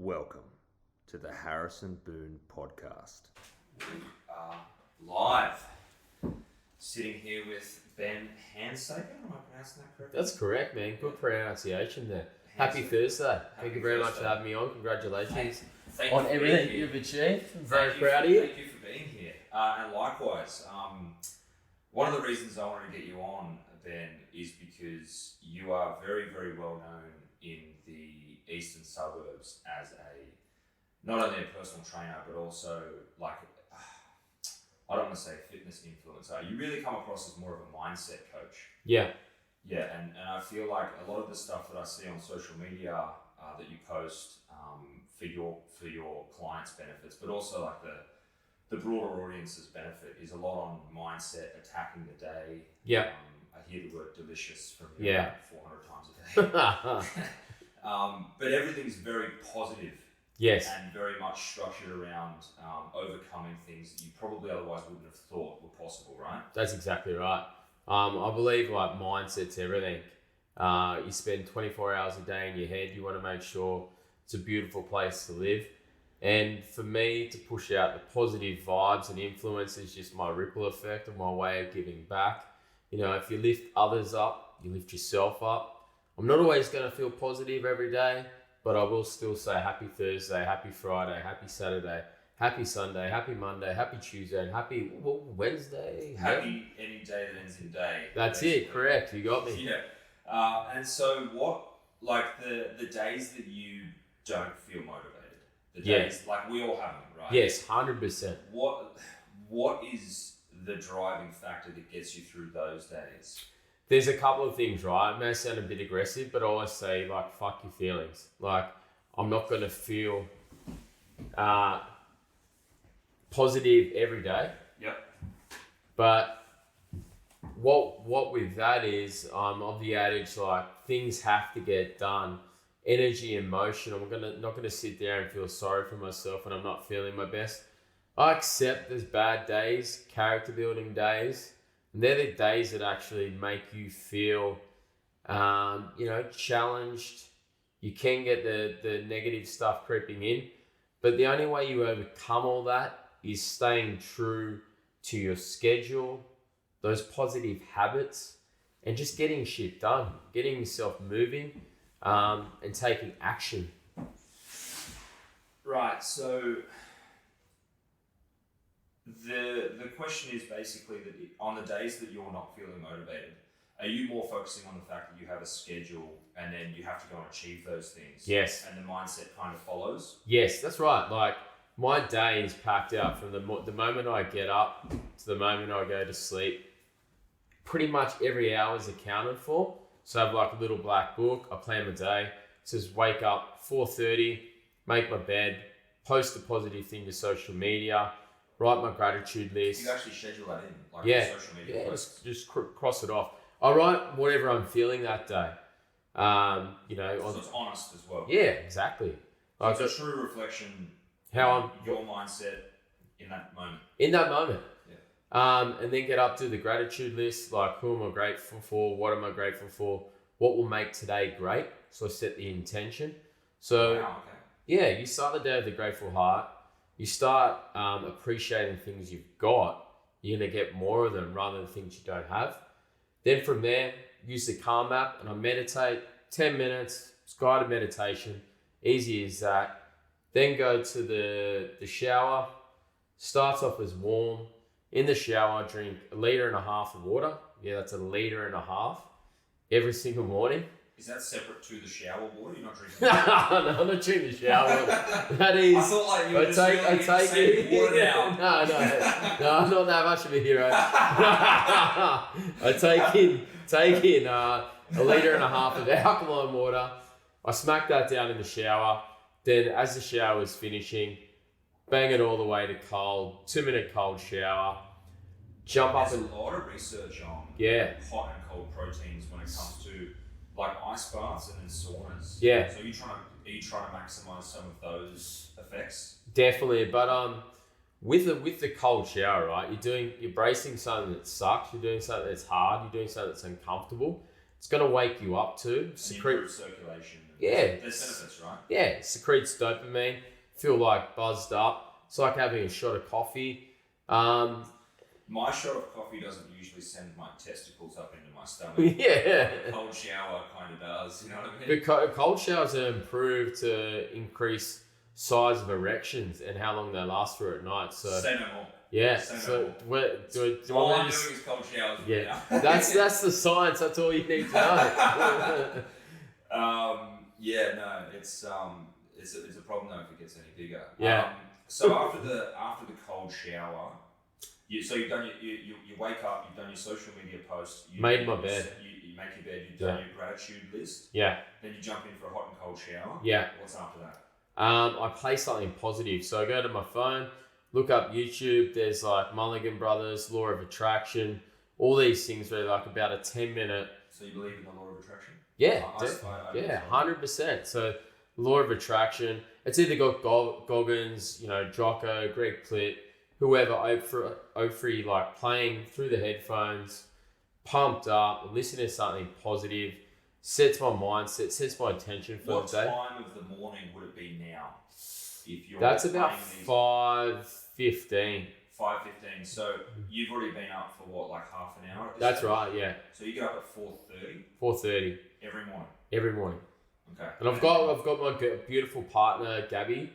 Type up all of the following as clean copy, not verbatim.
Welcome to the Harrison Boone podcast. We are live. Sitting here with Ben Abstacker. Am I pronouncing that correctly? That's correct, man. Good pronunciation there. Happy Thursday. Thank you very much for having me on. Congratulations on everything you've achieved. I'm very proud of you. Thank you for being here. And likewise, one of the reasons I wanted to get you on, Ben, is because you are very, very well known in the eastern suburbs as not only a personal trainer, but also I don't want to say fitness influencer. You really come across as more of a mindset coach. Yeah. Yeah, and I feel like a lot of the stuff that I see on social media that you post for your clients' benefits, but also like the broader audience's benefit, is a lot on mindset, attacking the day. Yeah. I hear the word delicious from you 400 times a day. But everything's very positive. Yes. And very much structured around overcoming things that you probably otherwise wouldn't have thought were possible, right? That's exactly right. I believe like mindset's everything. You spend 24 hours a day in your head. You want to make sure it's a beautiful place to live. And for me to push out the positive vibes and influence is just my ripple effect of my way of giving back. You know, if you lift others up, you lift yourself up. I'm not always going to feel positive every day, but I will still say happy Thursday, happy Friday, happy Saturday, happy Sunday, happy Monday, happy Tuesday, and happy Wednesday. Happy any day that ends in day. That's basically. It, correct. You got me. Yeah. And so what, like the days that you don't feel motivated, the days, like we all have them, right? Yes, 100%. What is the driving factor that gets you through those days? There's a couple of things, right? It may sound a bit aggressive, but I always say, like, fuck your feelings. Like, I'm not going to feel positive every day. Yep. But what with that is, of the adage, like, things have to get done. Energy and motion. I'm not gonna sit there and feel sorry for myself when I'm not feeling my best. I accept there's bad days, character building days. And they're the days that actually make you feel, challenged. You can get the negative stuff creeping in, but the only way you overcome all that is staying true to your schedule, those positive habits, and just getting shit done, getting yourself moving, and taking action. Right. So the question is basically that on the days that you're not feeling motivated, are you more focusing on the fact that you have a schedule and then you have to go and achieve those things? Yes. And the mindset kind of follows? Yes, that's right. Like, my day is packed out from the moment I get up to the moment I go to sleep. Pretty much every hour is accounted for. So I have like a little black book. I plan my day. It says wake up 4:30, make my bed, post a positive thing to social media, write my gratitude list. You actually schedule that in, like social media. Yeah, just cross it off. I write whatever I'm feeling that day. So it's honest as well. Yeah, exactly. So it's a true reflection how your mindset in that moment. In that moment. Yeah. And then get up to the gratitude list, like who am I grateful for? What am I grateful for? What will make today great? So I set the intention. So yeah, you start the day with a grateful heart. You start appreciating things you've got. You're going to get more of them rather than things you don't have. Then from there, use the Calm app and I meditate 10 minutes. It's guided meditation. Easy as that. Then go to the shower. Starts off as warm. In the shower, drink 1.5 liters of water. Yeah, that's 1.5 liters every single morning. Is that separate to the shower water? You're not drinking No, I'm not drinking the shower. That is... I thought like you were just really water now. No, I'm not that much of a hero. I take in 1.5 liters of alkaline water. I smack that down in the shower. Then as the shower is finishing, bang it all the way to cold, 2-minute cold shower. Jump up and... There's a lot of research on hot and cold proteins when it comes to like ice baths and then saunas. Yeah. So are you trying to maximize some of those effects? Definitely, but with the cold shower, right? You're bracing something that sucks. You're doing something that's hard. You're doing something that's uncomfortable. It's going to wake you up too. Improve circulation. Yeah. There's benefits, right? Yeah, it secretes dopamine, feel like buzzed up. It's like having a shot of coffee. My shot of coffee doesn't usually send my testicles up into my stomach. Yeah. A cold shower kind of does, you know what I mean? But cold showers are improved to increase size of erections and how long they last for at night. So say no more. yeah. Say no So more. do you All want I'm me to doing is cold showers. Yeah, Now. that's the science. That's all you need to know. Yeah, no, it's a problem though if it gets any bigger. Yeah. So after the cold shower, you've done you wake up, you've done your social media post, Made my bed. You make your bed, you've done your gratitude list. Yeah. Then you jump in for a hot and cold shower. Yeah. What's after that? I play something positive. So I go to my phone, look up YouTube. There's like Mulligan Brothers, Law of Attraction, all these things where like about a 10-minute. So you believe in the law of attraction? Yeah, I 100%. So Law of Attraction. It's either got Goggins, Jocko, Greg Plitt, whoever, Oprah, like playing through the headphones, pumped up, listening to something positive, sets my mindset, sets my attention for the day. What time of the morning would it be now? If you're That's about 5:15. 5:15. So you've already been up for what, like half an hour? At this That's stage? right, yeah. So you get up at 4:30 4:30 every morning. every morning. Okay. And I've got my beautiful partner Gabby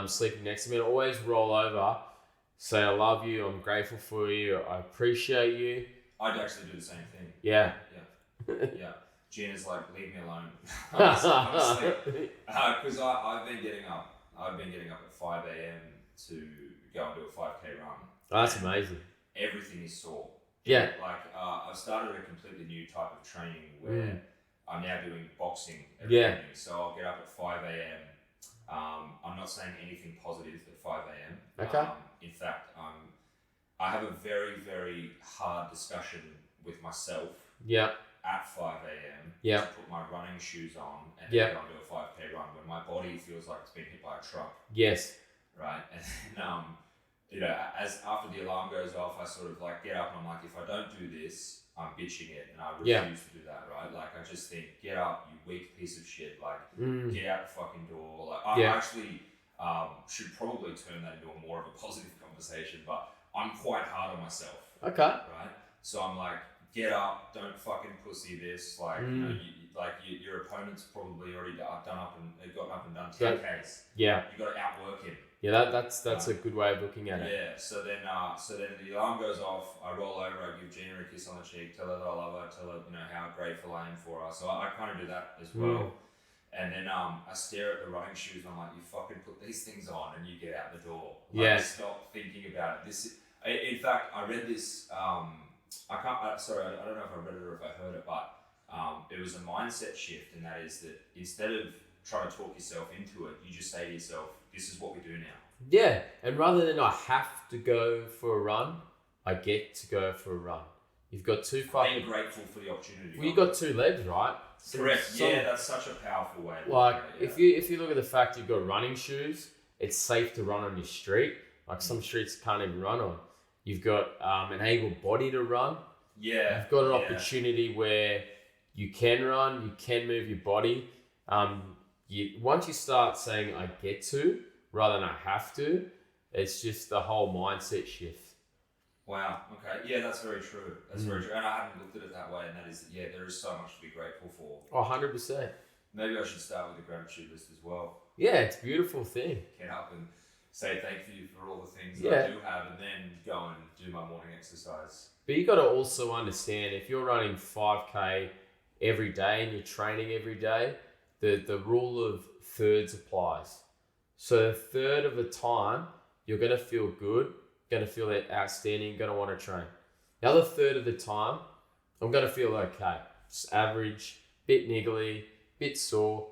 sleeping next to me. And I always roll over, say I love you, I'm grateful for you, I appreciate you. I'd actually do the same thing. Yeah. Yeah. Gina's like, leave me alone. Honestly, because I've been getting up. I've been getting up at 5 a.m. to go and do a 5K run. Oh, that's amazing. Everything is sore. Yeah. Like I've started a completely new type of training where I'm now doing boxing every evening. So I'll get up at 5 a.m. I'm not saying anything positive at 5 a.m. Okay. In fact, I have a very, very hard discussion with myself at 5 a.m. to put my running shoes on and then go and do a 5K run when my body feels like it's been hit by a truck. Yes. Right. And then, as after the alarm goes off, I sort of like get up and I'm like, if I don't do this, I'm bitching it, and I refuse to do that, right? Like, I just think, get up, you weak piece of shit. Like, get out the fucking door. Like, I actually should probably turn that into more of a positive conversation, but I'm quite hard on myself. Okay. Right? So I'm like, get up, don't fucking pussy this. Like, your opponent's probably already gotten up and done 10Ks. Yeah. You got to outwork him. Yeah, that's a good way of looking at it. Yeah, so then the alarm goes off, I roll over, I give Gina a kiss on the cheek, tell her that I love her, tell her, how grateful I am for her. So I kind of do that as well. And then I stare at the running shoes and I'm like, you fucking put these things on and you get out the door. Like, stop thinking about it. In fact, I read this, I don't know if I read it or if I heard it, but it was a mindset shift, and that is that instead of trying to talk yourself into it, you just say to yourself, this is what we do now. Yeah, and rather than I have to go for a run, I get to go for a run. You've got two fucking... Being grateful for the opportunity. Well, you've got two legs, right? Correct. That's such a powerful way. If you look at the fact you've got running shoes, it's safe to run on your street. Like some streets you can't even run on. You've got an able body to run. Yeah. You've got an opportunity where you can run, you can move your body. Once you start saying I get to rather than I have to, it's just the whole mindset shift. Wow. Okay. Yeah, that's very true. That's very true. And I hadn't looked at it that way, and that is there is so much to be grateful for. Oh, 100%. Maybe I should start with the gratitude list as well. Yeah, it's a beautiful thing. Get up and say thank you for all the things that I do have, and then go and do my morning exercise. But you got to also understand, if you're running 5K every day and you're training every day, the rule of thirds applies. So a third of the time, you're going to feel good, going to feel outstanding, going to want to train. The other third of the time, I'm going to feel okay. Just average, bit niggly, bit sore.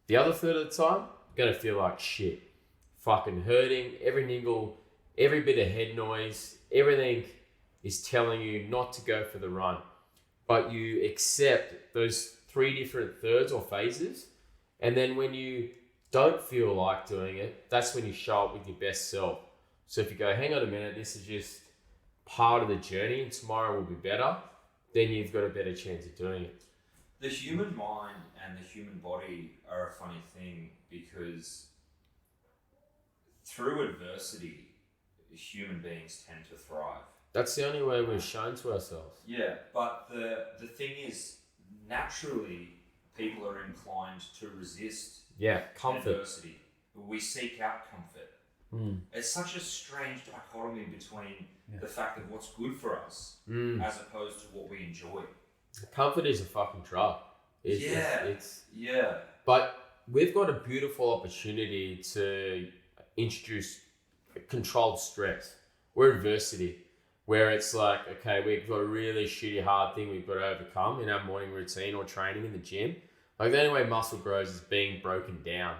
The other third of the time, I'm going to feel like shit. Fucking hurting, every niggle, every bit of head noise, everything is telling you not to go for the run. But you accept those three different thirds or phases. And then when you don't feel like doing it, that's when you show up with your best self. So if you go, hang on a minute, this is just part of the journey and tomorrow will be better, then you've got a better chance of doing it. The human mind and the human body are a funny thing because through adversity, human beings tend to thrive. That's the only way we've shown to ourselves. Yeah, but the thing is, naturally, people are inclined to resist Comfort. adversity. We seek out comfort. It's such a strange dichotomy between the fact of what's good for us as opposed to what we enjoy. Comfort is a fucking drug. It's But we've got a beautiful opportunity to introduce controlled stress or adversity, where it's like, okay, we've got a really shitty hard thing we've got to overcome in our morning routine or training in the gym. Like the only way muscle grows is being broken down.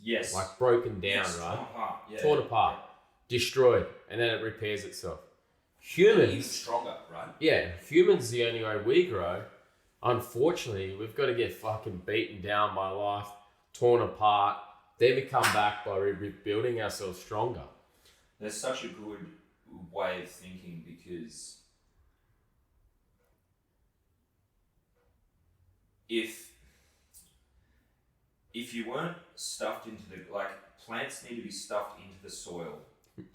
Yes. Like broken down, right? Torn apart. Yeah. Torn apart, destroyed, and then it repairs itself. Humans, even stronger, right? Yeah, humans the only way we grow. Unfortunately, we've got to get fucking beaten down by life, torn apart, then we come back by rebuilding ourselves stronger. There's such a good way of thinking because if you weren't stuffed into plants need to be stuffed into the soil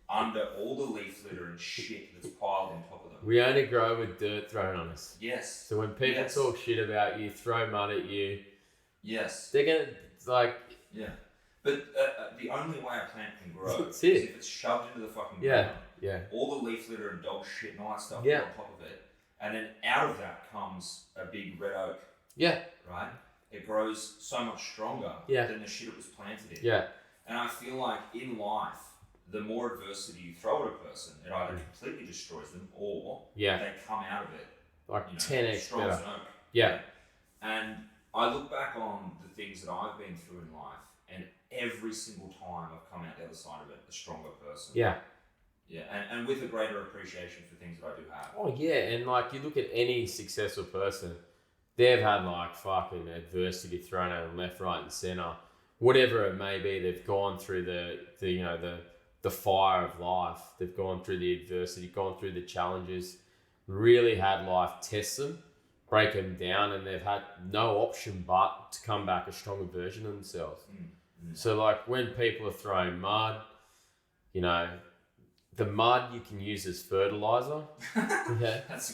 under all the leaf litter and shit that's piled on top of them. We only grow with dirt thrown on us. Yes. So when people talk shit about you, throw mud at you, they're gonna Yeah. But the only way a plant can grow is if it's shoved into the fucking ground. Yeah. All the leaf litter and dog shit and all that stuff on top of it. And then out of that comes a big red oak. Yeah. Right? It grows so much stronger than the shit it was planted in. Yeah. And I feel like in life, the more adversity you throw at a person, it either completely destroys them or they come out of it like 10x strong better. as an oak. Yeah. And I look back on the things that I've been through in life, and every single time I've come out the other side of it a stronger person. Yeah. Yeah, and with a greater appreciation for things that I do have. Oh yeah, and like you look at any successful person, they've had like fucking adversity thrown at them left, right, and center. Whatever it may be, they've gone through the fire of life. They've gone through the adversity, gone through the challenges, really had life test them, break them down, and they've had no option but to come back a stronger version of themselves. So like when people are throwing mud, the mud you can use as fertilizer. Yeah. That's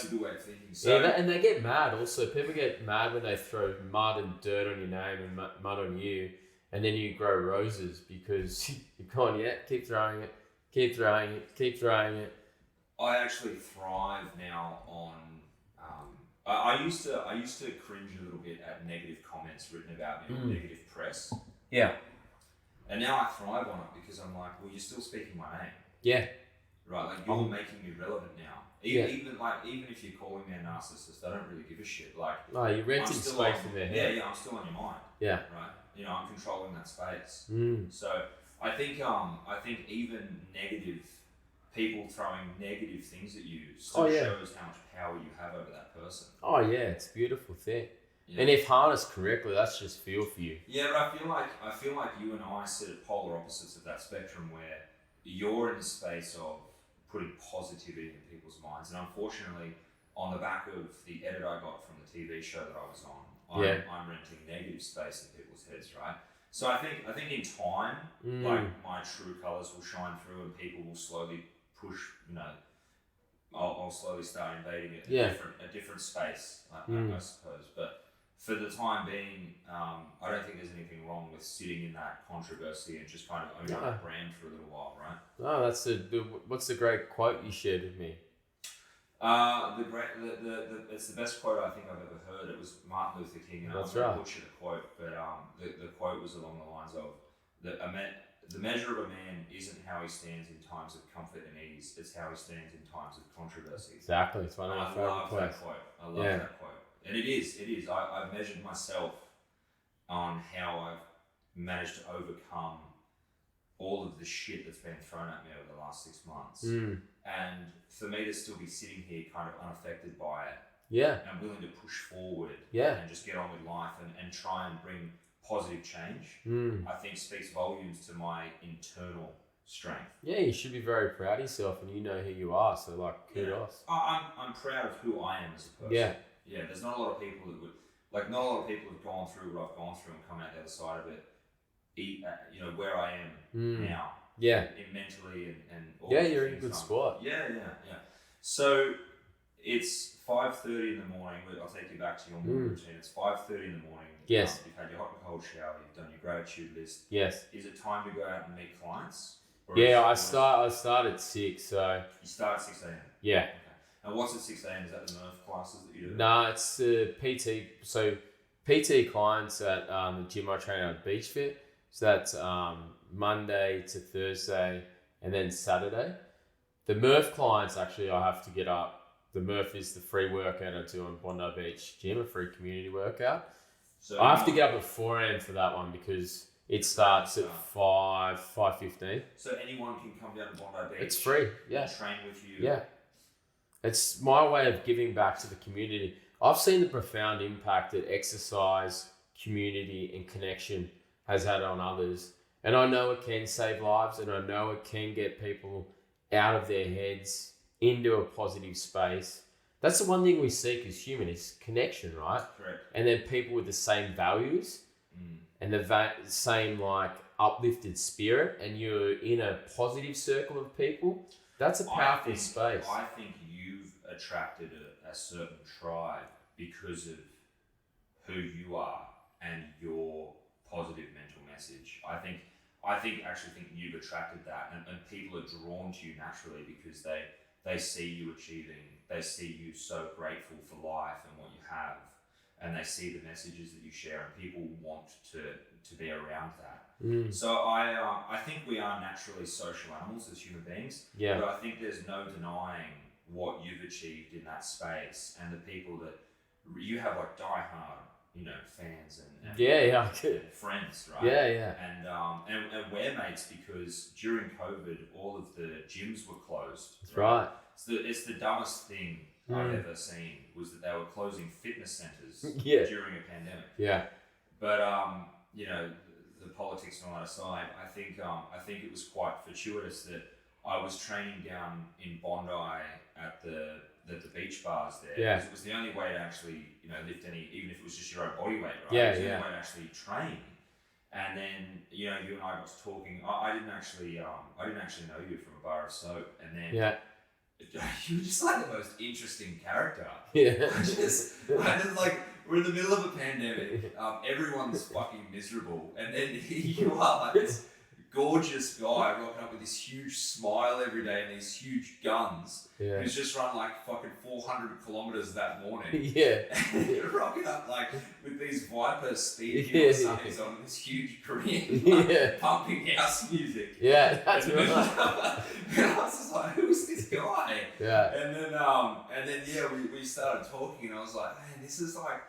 a good way of thinking. So and they get mad also. People get mad when they throw mud and dirt on your name and mud on you, and then you grow roses because you're going, keep throwing it, keep throwing it, keep throwing it. I actually thrive now on. I used to cringe a little bit at negative comments written about me or negative press. Yeah. And now I thrive on it because I'm like, well, you're still speaking my name. Yeah. Right, like you're making me relevant now. Even if you're calling me a narcissist, I don't really give a shit. Like, no, you're renting space in their head. Yeah, I'm still on your mind. Yeah. Right. I'm controlling that space. So I think even negative people throwing negative things at you still shows how much power you have over that person. Oh yeah, it's a beautiful thing. Yeah. And if harnessed correctly, that's just feel for you. Yeah, but I feel like you and I sit at polar opposites of that spectrum, where you're in the space of putting positivity in people's minds, and unfortunately, on the back of the edit I got from the TV show that I was on, I'm renting negative space in people's heads, right? So I think in time, like my true colours will shine through, and people will slowly push. I'll slowly start invading a different space, I suppose. But for the time being, I don't think there's anything wrong with sitting in that controversy and just kind of owning that brand for a little while, right? No, that's what's the great quote you shared with me? It's the best quote I think I've ever heard. It was Martin Luther King, and that's I'm going to butcher the quote, but the quote was along the lines of the measure of a man isn't how he stands in times of comfort and ease; it's how he stands in times of controversy. Exactly, it's one of my favorite quotes. I love that quote. And it is. I've measured myself on how I've managed to overcome all of the shit that's been thrown at me over the last 6 months. And for me to still be sitting here kind of unaffected by it. And willing to push forward. And just get on with life and try and bring positive change. I think speaks volumes to my internal strength. Yeah, you should be very proud of yourself, and you know who you are. So like, kudos. I'm proud of who I am as a person. Yeah, there's not a lot of people that would, like, not a lot of people have gone through what I've gone through and come out the other side of it, where I am now. Yeah. Mentally and all Yeah, the you're in a things good I'm- spot. Yeah. So it's 5:30 in the morning. I'll take you back to your morning routine. It's 5:30 in the morning. Yes. You've had your hot and cold shower. You've done your gratitude list. Yes. Is it time to go out and meet clients? I start at 6, so You start at 6 a.m. yeah. Okay. And what's at 6 a.m.? Is that the Murph classes that you do? No, it's PT. So PT clients at the gym I train at Beach Fit. So that's Monday to Thursday and then Saturday. The Murph clients, actually, I have to get up. The Murph is the free workout I do on Bondi Beach Gym, a free community workout. So I have to get up at 4 a.m. for that one because it starts at 5:15. So anyone can come down to Bondi Beach. It's free, yeah. And train with you. Yeah. It's my way of giving back to the community. I've seen the profound impact that exercise, community, and connection has had on others. And I know it can save lives, and I know it can get people out of their heads into a positive space. That's the one thing we seek as human is connection, right? Correct. And then people with the same values and the same like uplifted spirit, and you're in a positive circle of people. That's a powerful space. I think you've attracted a certain tribe because of who you are and your positive mental message. I actually think you've attracted that, and people are drawn to you naturally because they see you achieving, they see you so grateful for life and what you have, and they see the messages that you share, and people want to be around that. So I think we are naturally social animals as human beings. Yeah. But I think there's no denying what you've achieved in that space, and the people that you have, like diehard, fans and friends, right? Yeah. And we're mates because during COVID, all of the gyms were closed. That's right. It's the dumbest thing I've ever seen was that they were closing fitness centers during a pandemic. Yeah. But the politics and all that aside, I think it was quite fortuitous that I was training down in Bondi at the beach bars there. Yeah. Because it was the only way to actually lift any, even if it was just your own body weight, right? Yeah, it was the only way to actually train. And then you and I got talking. I didn't actually know you from a bar of soap, and then you were just like the most interesting character. Yeah. I just like, we're in the middle of a pandemic. Everyone's fucking miserable, and then you are like this gorgeous guy rocking up with this huge smile every day and these huge guns. Yeah. Who's just run like fucking 400 kilometers that morning. Yeah. And you're rocking up like with these Viper speed sunnies on this huge Korean pumping house music. Yeah, that's and right. And I was just like, who's this guy? Yeah. And then we started talking, and I was like, man, this is like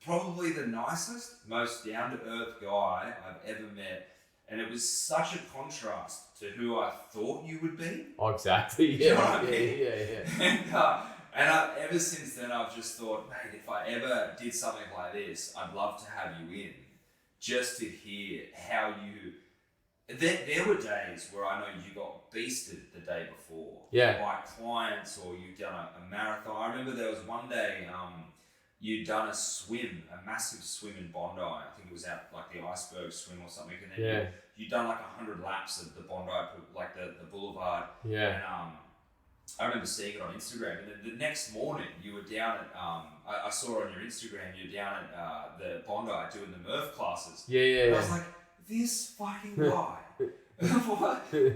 probably the nicest, most down to earth guy I've ever met. And it was such a contrast to who I thought you would be. Oh, exactly. Yeah. You know what I mean? Yeah. And ever since then, I've just thought, mate, if I ever did something like this, I'd love to have you in, just to hear how you. There were days where I know you got beasted the day before by clients, or you've done a marathon. I remember there was one day you'd done a massive swim in Bondi. I think it was out like the iceberg swim or something. And then you'd done like 100 laps of the Bondi, like the boulevard. Yeah. And I remember seeing it on Instagram. And then the next morning you were down at, I saw on your Instagram, you were down at the Bondi doing the Murph classes. Yeah. And I was like, this fucking guy,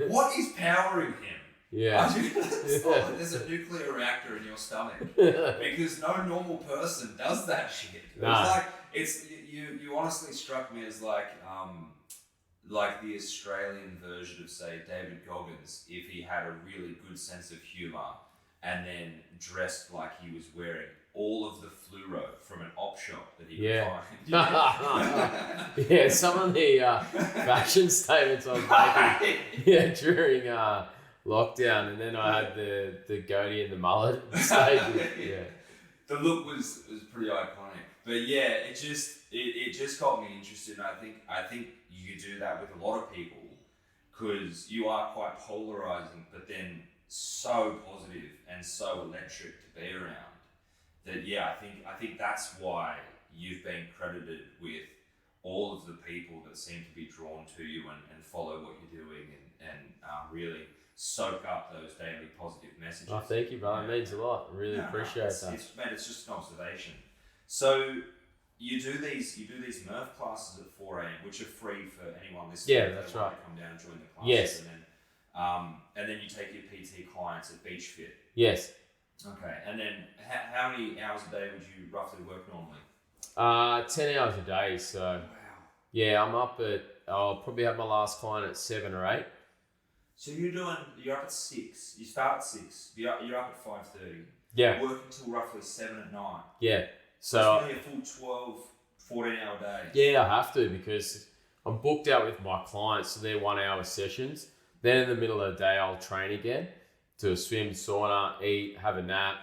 what is powering him? Yeah. It's not like there's a nuclear reactor in your stomach, because no normal person does that shit. Nah. It's like you honestly struck me as like the Australian version of, say, David Goggins, if he had a really good sense of humour and then dressed like he was wearing all of the fluoro from an op shop that he could find. Yeah, some of the fashion statements I was making during lockdown, and then I had the goatee and the mullet stage. Yeah. The look was pretty iconic. But yeah, it just got me interested, and I think you do that with a lot of people, because you are quite polarizing, but then so positive and so electric to be around I think that's why you've been credited with all of the people that seem to be drawn to you and follow what you're doing and really soak up those daily positive messages. Oh, thank you, brother. It means a lot. I really appreciate that. It's just an observation. So you do these Murph classes at 4 a.m, which are free for anyone listening. Yeah, that's right. Come down and join the classes. Yes. And then you take your PT clients at Beach Fit. Yes. Okay. And then how many hours a day would you roughly work normally? 10 hours a day. So Wow. yeah, I'll probably have my last client at 7 or 8. So you're up at 6. You start at 6. You're up at 5:30. Yeah. Work until roughly 7 at night. Yeah. So it's nearly a full 14-hour day. Yeah, I have to because I'm booked out with my clients, so they're 1 hour sessions. Then in the middle of the day, I'll train again, do a swim, sauna, eat, have a nap,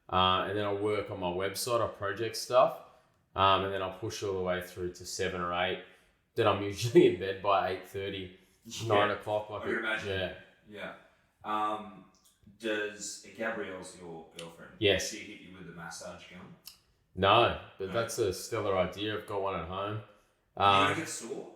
and then I'll work on my website, I'll project stuff, and then I'll push all the way through to 7 or 8. Then I'm usually in bed by 8:30, 9 o'clock. I can imagine. Yeah. Does Gabrielle's your girlfriend? Yes. Does she hit you with the massage gun? No, but that's a stellar idea. I've got one at home. You don't get sore?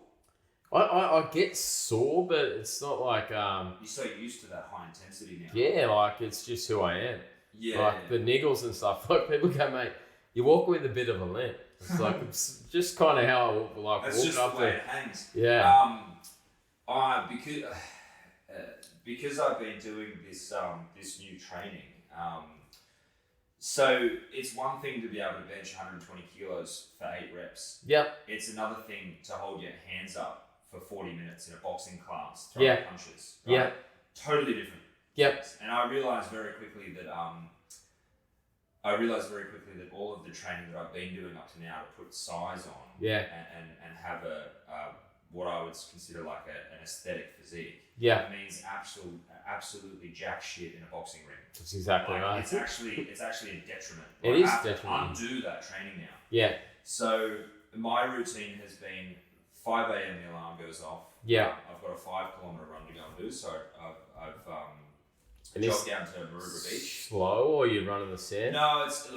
I get sore, but it's not like You're so used to that high intensity now. yeah, like it's just who I am. Yeah. Like the niggles and stuff. Like people go, mate, you walk with a bit of a limp. It's like it's just kind of how I like That's walk just up the way there. it hangs. Yeah. Because I've been doing this this new training. So it's one thing to be able to bench 120 kilos for 8 reps. Yep. It's another thing to hold your hands up for 40 minutes in a boxing class, throwing Yeah. punches. Right? Yeah. Totally different. Yep. And I realized very quickly that all of the training that I've been doing up to now to put size on Yeah. and have a what I would consider like an aesthetic physique. Yeah. It means absolutely jack shit in a boxing ring. That's exactly right. It's actually a detriment. It I is have to detrimental. undo that training now. Yeah. So my routine has been 5 a.m. the alarm goes off. Yeah. I've got a 5 kilometer run to go and do. So I've And jogged down to Maroubra Beach. Slow or you run in the sand? No, it's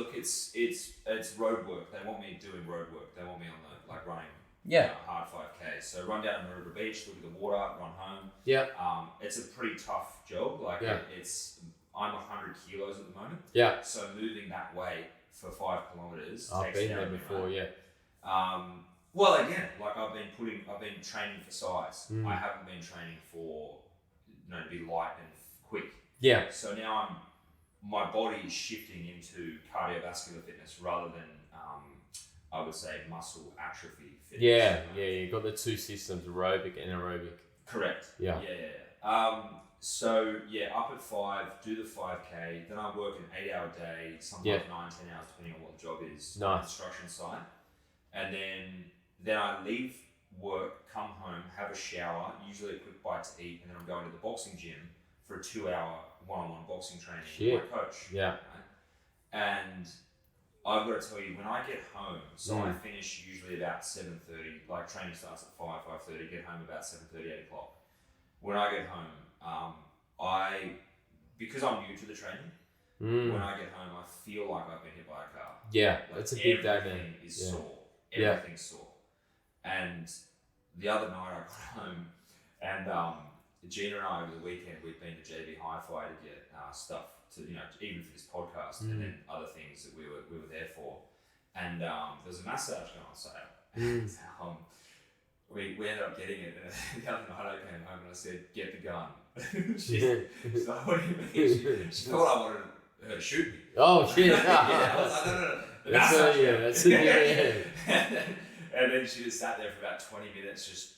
road work. They want me doing road work. They want me on the running. Yeah. Hard 5K. So run down to Maroubra Beach, look at the water, run home. Yeah. It's a pretty tough job. Like Yeah. I'm 100 kilos at the moment. Yeah. So moving that weight for 5 kilometers. I've takes been care there of me, before, mate. yeah. Well, again, like I've been training for size. Mm. I haven't been training for to be light and quick. Yeah. So now my body is shifting into cardiovascular fitness rather than I would say muscle atrophy fitness. Yeah. Yeah. You got the two systems, aerobic and aerobic. Correct. Yeah. So up at 5, do the 5K. Then I work an 8-hour day, sometimes 9-10 hours, depending on what the job is. Nice. Construction site, and then I leave work, come home, have a shower, usually a quick bite to eat, and then I'm going to the boxing gym for a 2-hour one-on-one boxing training with my coach. Yeah. Right? And I've got to tell you, when I get home, so I finish usually about 7:30. Like training starts at 5:30. Get home about 7:30, 8 o'clock. When I get home, because I'm new to the training. When I get home, I feel like I've been hit by a car. Yeah, Like that's a big day, man. Everything is Yeah. sore. Yeah. Everything's sore. And the other night I got home, and Gina and I over the weekend we'd been to JB Hi-Fi to get stuff to even for this podcast and then other things that we were there for. And there was a massage going on sale. And, we ended up getting it. And the other night I came home and I said, "Get the gun." She's like, "What do you mean?" She thought I wanted her to shoot me. Oh shit! Yeah, I was like, no. That's a yeah. And then she just sat there for about 20 minutes just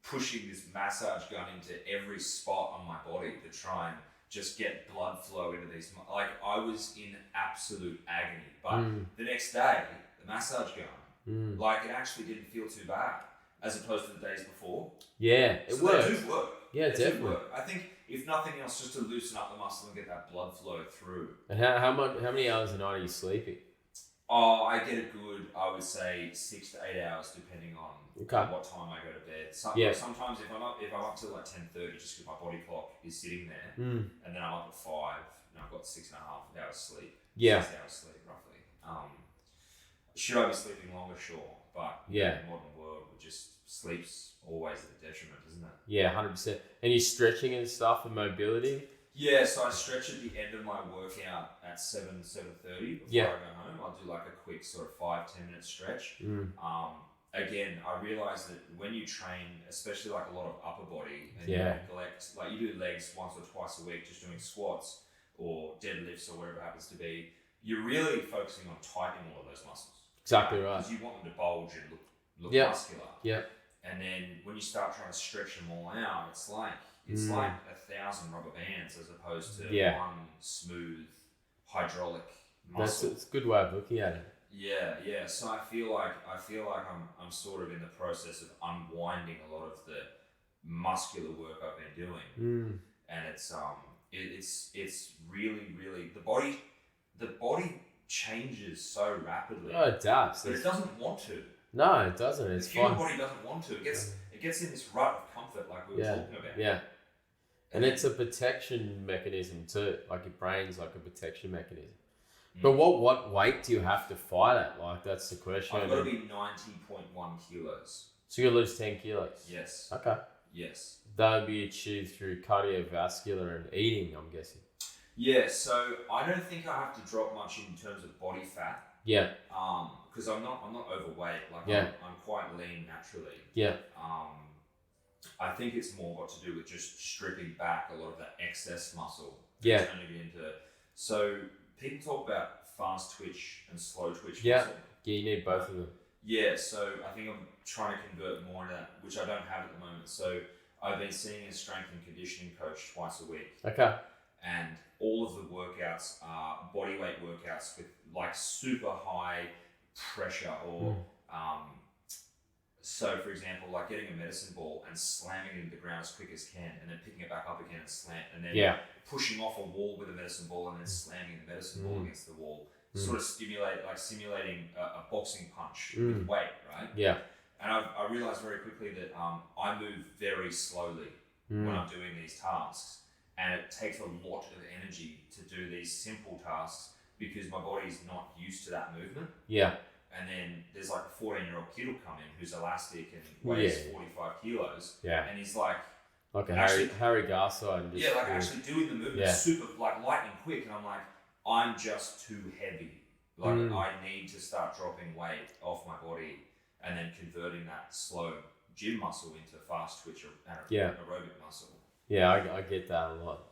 pushing this massage gun into every spot on my body to try and just get blood flow into these. Like, I was in absolute agony. But the next day, the massage gun, like, it actually didn't feel too bad as opposed to the days before. Yeah, it so works. They do work. Yeah, they definitely. do work. I think, if nothing else, just to loosen up the muscle and get that blood flow through. And how many hours a night are you sleeping? Oh, I get a good, I would say, 6 to 8 hours, depending on what time I go to bed. Sometimes if I'm up till like 10:30, just because my body clock is sitting there, and then I'm up at 5, and I've got 6.5 hours sleep. Yeah. 6 hours sleep, roughly. Should I be sleeping longer? Sure, but Yeah. in the modern world, sleep's always at a detriment, isn't it? Yeah, 100%. And you're stretching and stuff and mobility. Yeah, so I stretch at the end of my workout at 7:30 before I go home. I'll do like a quick sort of 5-10 minute stretch. Again, I realize that when you train, especially like a lot of upper body, and you neglect, like you do legs once or twice a week, just doing squats or deadlifts or whatever it happens to be, you're really focusing on tightening all of those muscles. Exactly right. Because you want them to bulge and look muscular. Yeah. And then when you start trying to stretch them all out, it's like 1,000 rubber bands as opposed to one smooth hydraulic muscle. That's a good way of looking at it. Yeah. So I feel like I'm sort of in the process of unwinding a lot of the muscular work I've been doing, and it's really the body changes so rapidly. Oh, it does. But it doesn't want to. No, it doesn't. It's the human body doesn't want to. It gets in this rut of comfort, like we were talking about. Yeah. And it's a protection mechanism too. Like your brain's like a protection mechanism. But what weight do you have to fight at? Like, that's the question. I've got to be 90.1 kilos. So you lose 10 kilos? Yes. Okay. Yes. That would be achieved through cardiovascular and eating, I'm guessing. Yeah, so I don't think I have to drop much in terms of body fat. Yeah. Because I'm not overweight. Like I'm quite lean naturally. Yeah. I think it's more got to do with just stripping back a lot of that excess muscle. Yeah. Turning it into. So people talk about fast twitch and slow twitch Yeah. muscle. Yeah, you need both of them. Yeah, so I think I'm trying to convert more into that, which I don't have at the moment. So I've been seeing a strength and conditioning coach twice a week. Okay. And all of the workouts are body weight workouts with like super high pressure or so for example, like getting a medicine ball and slamming it into the ground as quick as can and then picking it back up again and then pushing off a wall with a medicine ball and then slamming the medicine ball against the wall. Sort of simulating a boxing punch with weight, right? Yeah. And I realized very quickly that I move very slowly when I'm doing these tasks. And it takes a lot of energy to do these simple tasks because my body's not used to that movement. Yeah. And then there's like a 14-year-old kid will come in who's elastic and weighs 45 kilos. Yeah. And he's like a Harry Garside. Actually doing the movement super like lightning quick. And I'm like, I'm just too heavy. Like I need to start dropping weight off my body and then converting that slow gym muscle into fast twitch and aerobic muscle. Yeah, I get that a lot.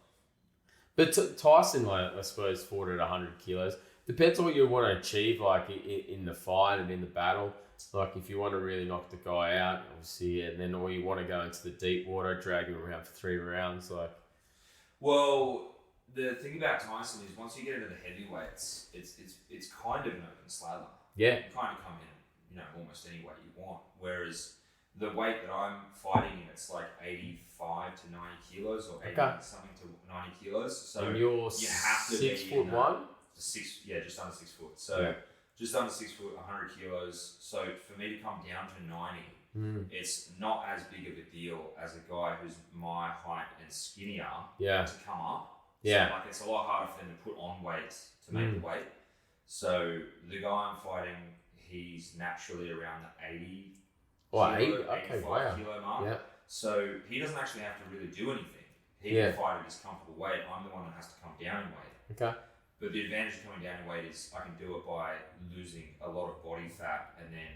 But Tyson, like, I suppose, fought at 100 kilos. Depends on what you want to achieve, like, in the fight and in the battle. Like, if you want to really knock the guy out, obviously, and then or you want to go into the deep water, drag him around for 3 rounds, like... Well, the thing about Tyson is once you get into the heavyweights, it's kind of an open slather. Yeah. You kind of come in, almost any weight you want. Whereas the weight that I'm fighting in, it's like 85 to 90 kilos or 80 something to 90 kilos. So and you're you have to 6'1"? Just under 6 foot. So just under 6 foot, 100 kilos. So for me to come down to 90, it's not as big of a deal as a guy who's my height and skinnier to come up. Yeah. So like it's a lot harder for them to put on weight to make the weight. So the guy I'm fighting, he's naturally around the 80 kilo mark. Yeah. So he doesn't actually have to really do anything. He can fight at his comfortable weight. I'm the one that has to come down in weight. Okay. But the advantage of coming down in weight is I can do it by losing a lot of body fat and then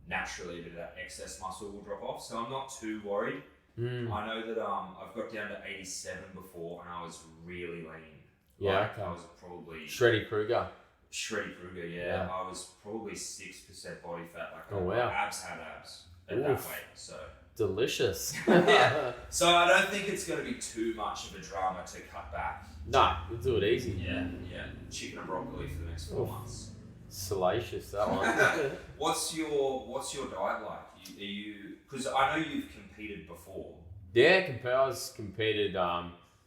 naturally a bit of that excess muscle will drop off. So I'm not too worried. I know that I've got down to 87 before and I was really lean. I was probably... Shreddy Kruger, yeah. I was probably 6% body fat. Like abs had abs at that weight. So delicious. So I don't think it's going to be too much of a drama to cut back. No, we'll do it easy. Yeah. Chicken and broccoli for the next 4 months. Salacious, that one. What's your diet like? Are you because I know you've competed before. Yeah, I was competed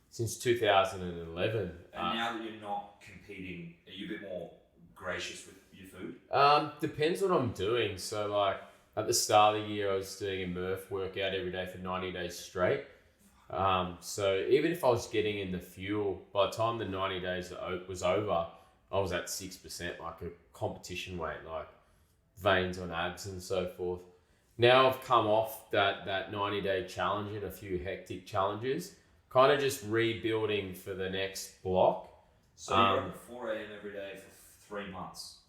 since 2011. And now that you're not competing, are you a bit more gracious with your food? Depends what I'm doing. So like at the start of the year, I was doing a Murph workout every day for 90 days straight. So even if I was getting in the fuel, by the time the 90 days was over, I was at 6%, like a competition weight, like veins on abs and so forth. Now I've come off that 90-day challenge and a few hectic challenges, kind of just rebuilding for the next block. So you're up at 4 a.m. every day for 3 months.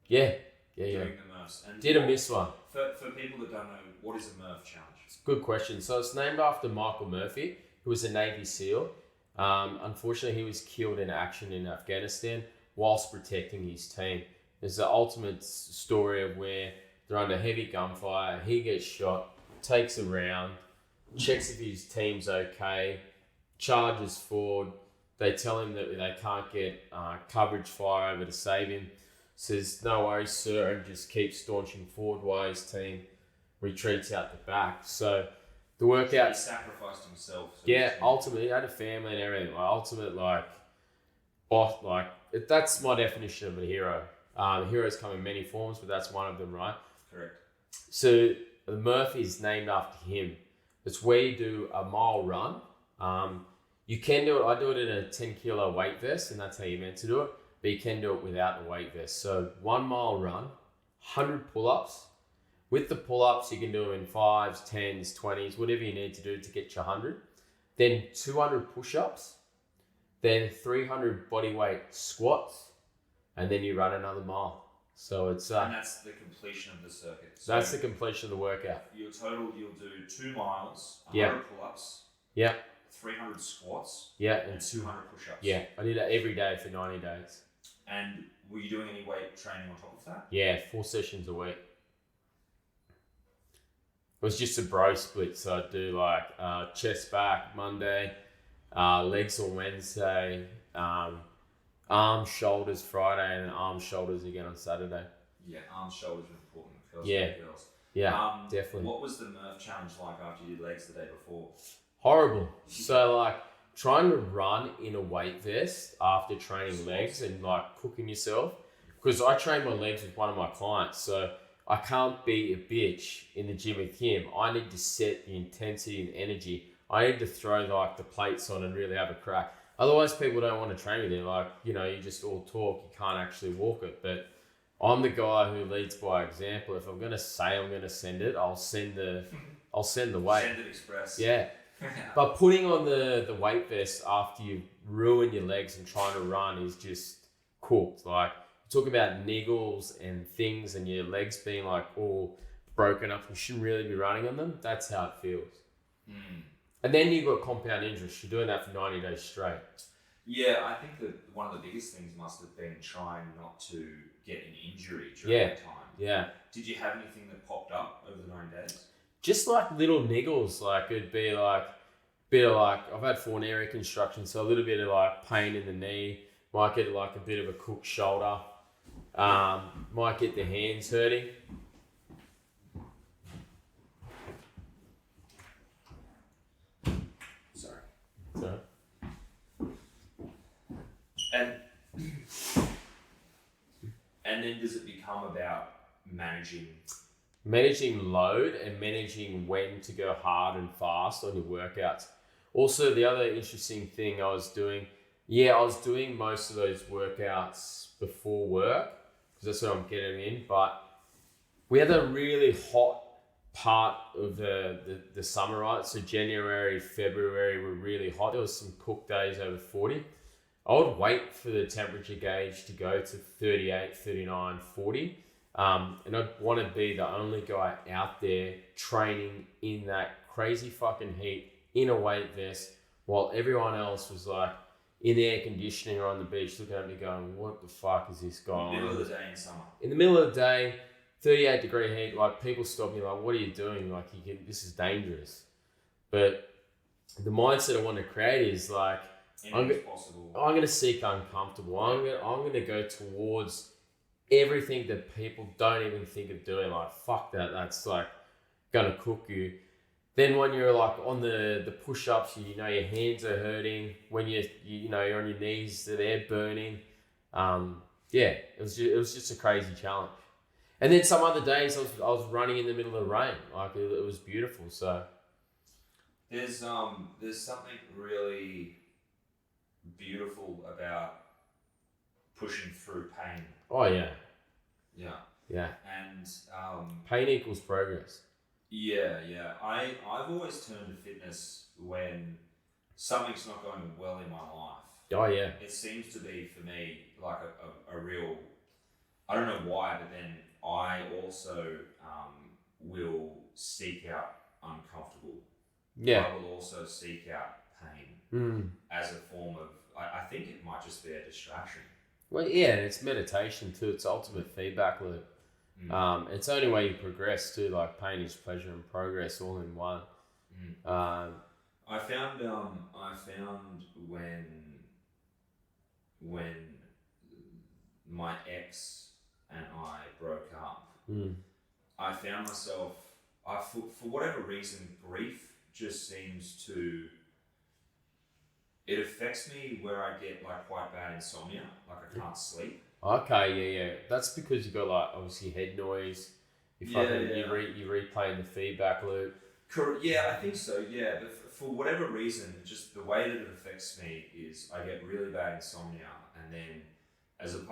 Yeah. Doing the Murphs. And Did a miss one. For people that don't know, what is a Murph challenge? Good question. So it's named after Michael Murphy, who was a Navy SEAL. Unfortunately, he was killed in action in Afghanistan whilst protecting his team. It's the ultimate story of where they're under heavy gunfire. He gets shot, takes a round, checks if his team's okay, charges forward. They tell him that they can't get coverage fire over to save him. Says, no worries, sir, and just keeps staunching forward while his team retreats out the back. So the workout... So he sacrificed himself. So yeah, ultimately, he had a family and everything. That's my definition of a hero. Heroes come in many forms, but that's one of them, right? Correct. So the Murphy is named after him. It's where you do a mile run. You can do it. I do it in a 10-kilo weight vest, and that's how you're meant to do it. But you can do it without the weight vest. So 1 mile run, 100 pull-ups. With the pull-ups, you can do them in 5s, 10s, 20s, whatever you need to do to get you 100. Then 200 push-ups. Then 300 bodyweight squats. And then you run another mile. So it's... and that's the completion of the circuit. So that's the completion of the workout. Your total, you'll do 2 miles, 100 pull-ups. Yeah. 300 squats. Yeah. And 200 push-ups. Yeah. I did that every day for 90 days. And were you doing any weight training on top of that? Yeah, 4 sessions a week. It was just a bro split, so I'd do like chest back Monday, legs on Wednesday, arms, shoulders Friday, and arms, shoulders again on Saturday. Yeah, arms, shoulders are important. Girls, girls. Yeah, definitely. What was the Murph challenge like after you did legs the day before? Horrible. So like trying to run in a weight vest after training legs and like cooking yourself, because I train my legs with one of my clients, so I can't be a bitch in the gym with him. I need to set the intensity and energy. I need to throw like the plates on and really have a crack. Otherwise, people don't want to train with you. Like, you just all talk. You can't actually walk it. But I'm the guy who leads by example. If I'm going to say I'm going to send it, I'll send the weight. Send it express. Yeah. But putting on the weight vest after you ruin your legs and trying to run is just cooked. Like, talk about niggles and things and your legs being like all broken up. You shouldn't really be running on them. That's how it feels. And then you've got compound interest. You're doing that for 90 days straight. Yeah, I think that one of the biggest things must have been trying not to get an injury during that time. Yeah. Did you have anything that popped up over the 9 days? Just like little niggles. Like it'd be like a bit of like, I've had 4 knee reconstruction, so a little bit of like pain in the knee. Might get like a bit of a cooked shoulder. Might get the hands hurting. Sorry. So. And then does it become about managing Load and managing when to go hard and fast on your workouts. Also, the other interesting thing I was doing most of those workouts before work because that's what I'm getting in. But we had a really hot part of the summer, right? So January, February were really hot. There was some cooked days over 40. I would wait for the temperature gauge to go to 38, 39, 40. And I'd want to be the only guy out there training in that crazy fucking heat in a weight vest while everyone else was like in the air conditioning or on the beach looking at me going, what the fuck is this going on? In the middle of the day in summer. In the middle of the day, 38 degree heat, like people stop me like, what are you doing? Like this is dangerous. But the mindset I want to create is like, I'm going to seek uncomfortable. I'm going to go towards everything that people don't even think of doing. Like, fuck that. That's like going to cook you. Then when you're like on the push-ups, your hands are hurting. When you're on your knees, they're burning. It was just a crazy challenge. And then some other days I was running in the middle of the rain. Like it was beautiful. So there's something really beautiful about pushing through pain. Oh yeah. Yeah. Yeah. And pain equals progress. Yeah. I've always turned to fitness when something's not going well in my life. Oh yeah. It seems to be for me like a real, I don't know why, but then I also will seek out uncomfortable. Yeah. I will also seek out pain as a form of, I think it might just be a distraction. Well, yeah, and it's meditation too. It's ultimate feedback loop. It's the only way you progress too. Like pain is pleasure and progress all in one. I found when my ex and I broke up, I found myself, for whatever reason, grief just seems to, it affects me where I get like quite bad insomnia, like I can't sleep. Okay, yeah. That's because you got like obviously head noise. You replaying the feedback loop. Yeah, I think so. Yeah, but for whatever reason, just the way that it affects me is I get really bad insomnia, and then I'm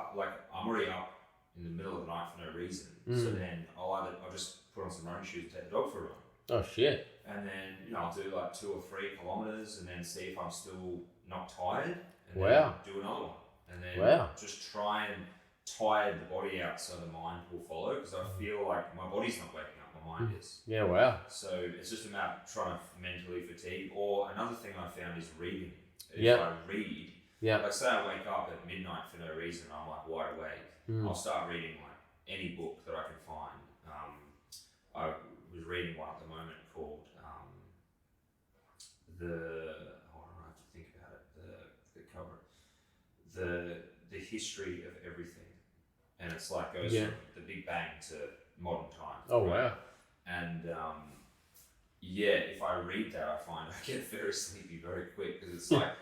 already up in the middle of the night for no reason. So then I'll just put on some running shoes and take the dog for a run. Oh shit. And then I'll do like 2 or 3 kilometers, and then see if I'm still not tired, and Wow. then do another one, and then just try and tire the body out so the mind will follow, because I feel like my body's not waking up, my mind is. Yeah, wow. So it's just about trying to mentally fatigue. Or another thing I found is reading. If I read, like say I wake up at midnight for no reason, I'm like wide awake. I'll start reading like any book that I can find. I was reading one at the moment called I have to think about it. The cover, the history of everything, and it's like goes from the Big Bang to modern times. Oh wow. And if I read that, I find I get very sleepy very quick, because it's like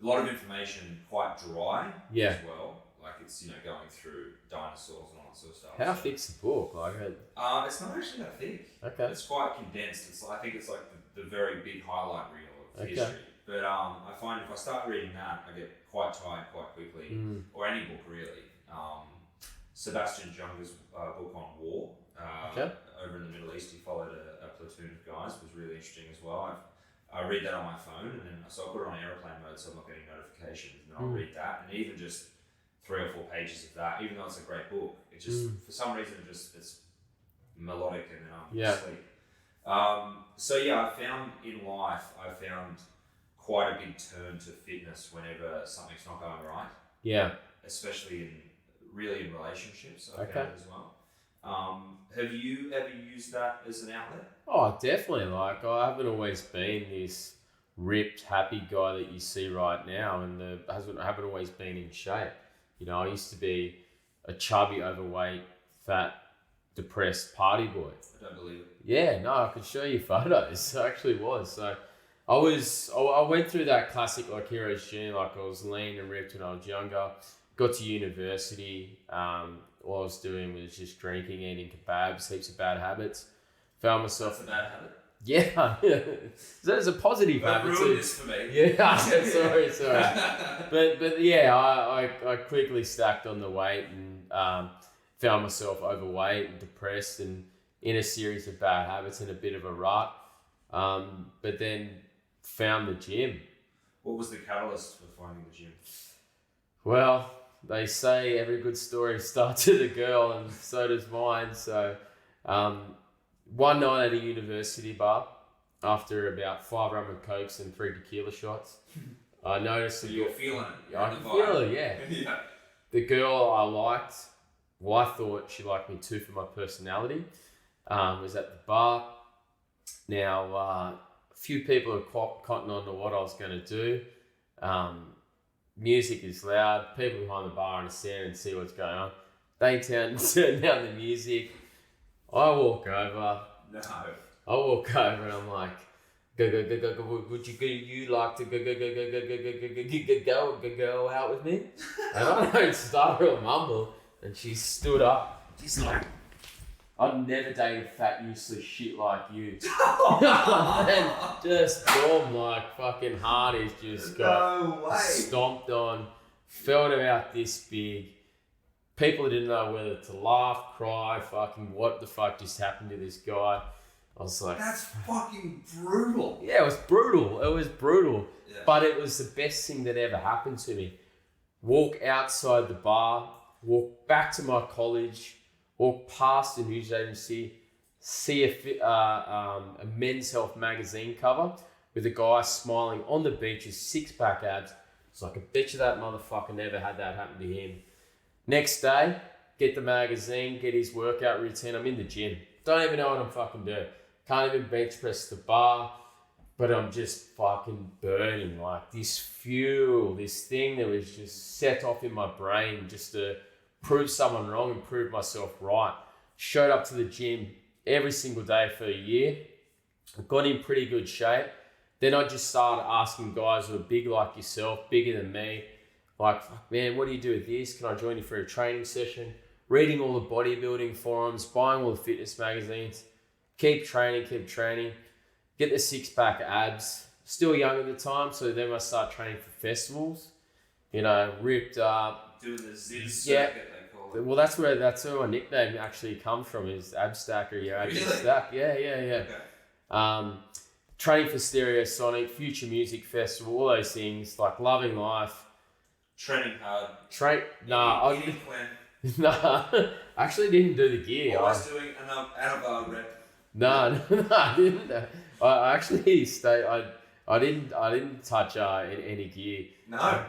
a lot of information, quite dry as well. Like it's going through dinosaurs and all that sort of stuff. How thick's the book? Like it's not actually that thick. Okay. It's quite condensed. I think it's like the very big highlight reel of history. But I find if I start reading that, I get quite tired quite quickly. Or any book really. Sebastian Junger's book on war. Over in the Middle East, he followed a platoon of guys. It was really interesting as well. I read that on my phone, and then so I put it on airplane mode so I'm not getting notifications, and then I'll read that, and even just 3 or 4 pages of that, even though it's a great book, it just for some reason it's melodic, and then I'm asleep. I found in life, quite a big turn to fitness whenever something's not going right. Yeah. Especially in relationships, I found as well. Have you ever used that as an outlet? Oh, definitely. Like I haven't always been this ripped, happy guy that you see right now, and I haven't always been in shape. I used to be a chubby, overweight, fat, depressed party boy. I don't believe it. Yeah, no, I could show you photos. I actually was. So I went through that classic like hero's journey. Like I was lean and ripped when I was younger. Got to university. All I was doing was just drinking, eating kebabs, heaps of bad habits. Found myself. That's a bad habit. Yeah, so it's a positive habit too. This for me. Yeah, sorry. But yeah, I quickly stacked on the weight and found myself overweight and depressed and in a series of bad habits and a bit of a rut. But then found the gym. What was the catalyst for finding the gym? Well, they say every good story starts with a girl, and so does mine. So one night at a university bar, after about 5 rum and cokes and 3 tequila shots, I noticed that you're feeling it. I can feel it, yeah. The girl I liked, I thought she liked me too for my personality, was at the bar. Now, a few people are cotton on to what I was going to do. Music is loud. People behind the bar understand and see what's going on. They turn down the music. I walk over. No. I walk over and I'm like, go. Would you like to go out with me? And I don't stutter or mumble. And she stood up. She's like, I'd never date a fat, useless shit like you. And just boom, like fucking Hardy's just got stomped on. felt about this big. People didn't know whether to laugh, cry, fucking what the fuck just happened to this guy. I was like, that's fucking brutal. Yeah, it was brutal. Yeah. But it was the best thing that ever happened to me. Walk outside the bar, walk back to my college, walk past the news agency, see a Men's Health magazine cover with a guy smiling on the beach with six-pack abs. It's like, I bet you that motherfucker never had that happen to him. Next day, get the magazine, get his workout routine. I'm in the gym. Don't even know what I'm fucking doing. Can't even bench press the bar, but I'm just fucking burning. Like this fuel, this thing that was just set off in my brain just to prove someone wrong and prove myself right. Showed up to the gym every single day for a year. Got in pretty good shape. Then I just started asking guys who are big like yourself, bigger than me, like, fuck, man, what do you do with this? Can I join you for a training session? Reading all the bodybuilding forums, buying all the fitness magazines, keep training, get the six-pack abs. Still young at the time, so then I start training for festivals, ripped up. Doing the Zid circuit, they call it. Well, that's where my nickname actually comes from, is Abstacker. Yeah, really? Stack. Yeah. Okay. Training for Stereosonic, Future Music Festival, all those things, like loving life. Training hard. I actually didn't do the gear. Always doing an Anavar rep. No, I didn't. I actually stayed. I didn't touch any gear. No.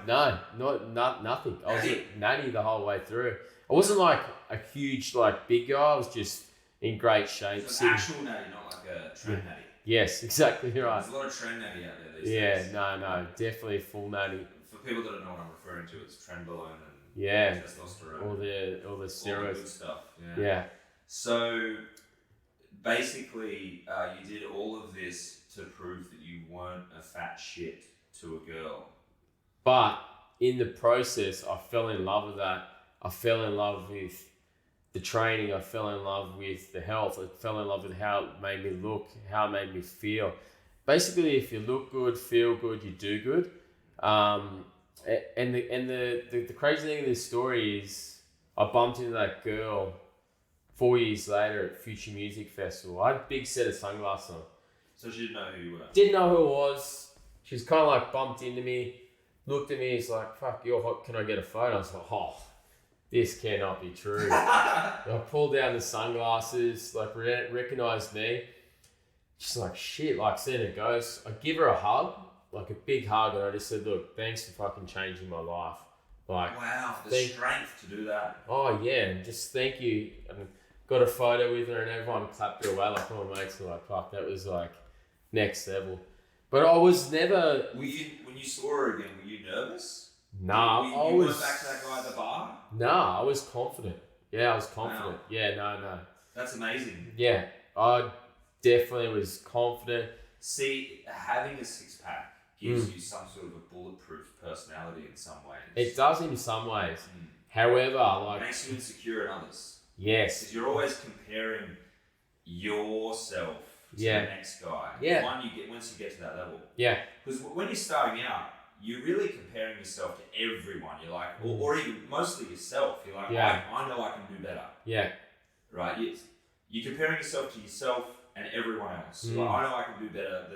Nothing. I was natty the whole way through. I wasn't like a huge big guy. I was just in great shape. So an actual natty, not like a train natty. Yes, exactly right. There's a lot of train natty out there these days. No, definitely full natty. For people that don't know what I'm referring to, it's trenbolone and testosterone. All the steroids. All the good stuff. Yeah. So basically, you did all of this to prove that you weren't a fat shit to a girl. But in the process, I fell in love with that. I fell in love with the training. I fell in love with the health. I fell in love with how it made me look, how it made me feel. Basically, if you look good, feel good, you do good. And the crazy thing of this story is I bumped into that girl 4 years later at Future Music Festival. I had a big set of sunglasses on. So she didn't know who you were? Didn't know who it was. She was kind of bumped into me, looked at me, he's like, fuck, you're hot, can I get a photo? I was like, oh, this cannot be true. I pulled down the sunglasses, recognized me. She's like, shit, seeing a ghost. I give her a hug, a big hug, and I just said, look, thanks for fucking changing my life. Wow, the strength to do that. Oh yeah, and just thank you. And got a photo with her and everyone clapped her away. All my mates were fuck, that was next level. But I was never... When you saw her again, were you nervous? Nah, you went back to that guy at the bar? Nah, I was confident. Yeah, I was confident. Wow. Yeah, no. That's amazing. Yeah, I definitely was confident. See, having a six-pack gives you some sort of a bulletproof personality in some ways. It does in some ways. However, it makes you insecure in others. Yes. Because you're always comparing yourself to the next guy. Yeah. Once you get to that level. Yeah. Because when you're starting out, you're really comparing yourself to everyone. You're like, or even mostly yourself. You're like, I know I can do better. Yeah. Right? You're comparing yourself to yourself and everyone else. Like, I know I can do better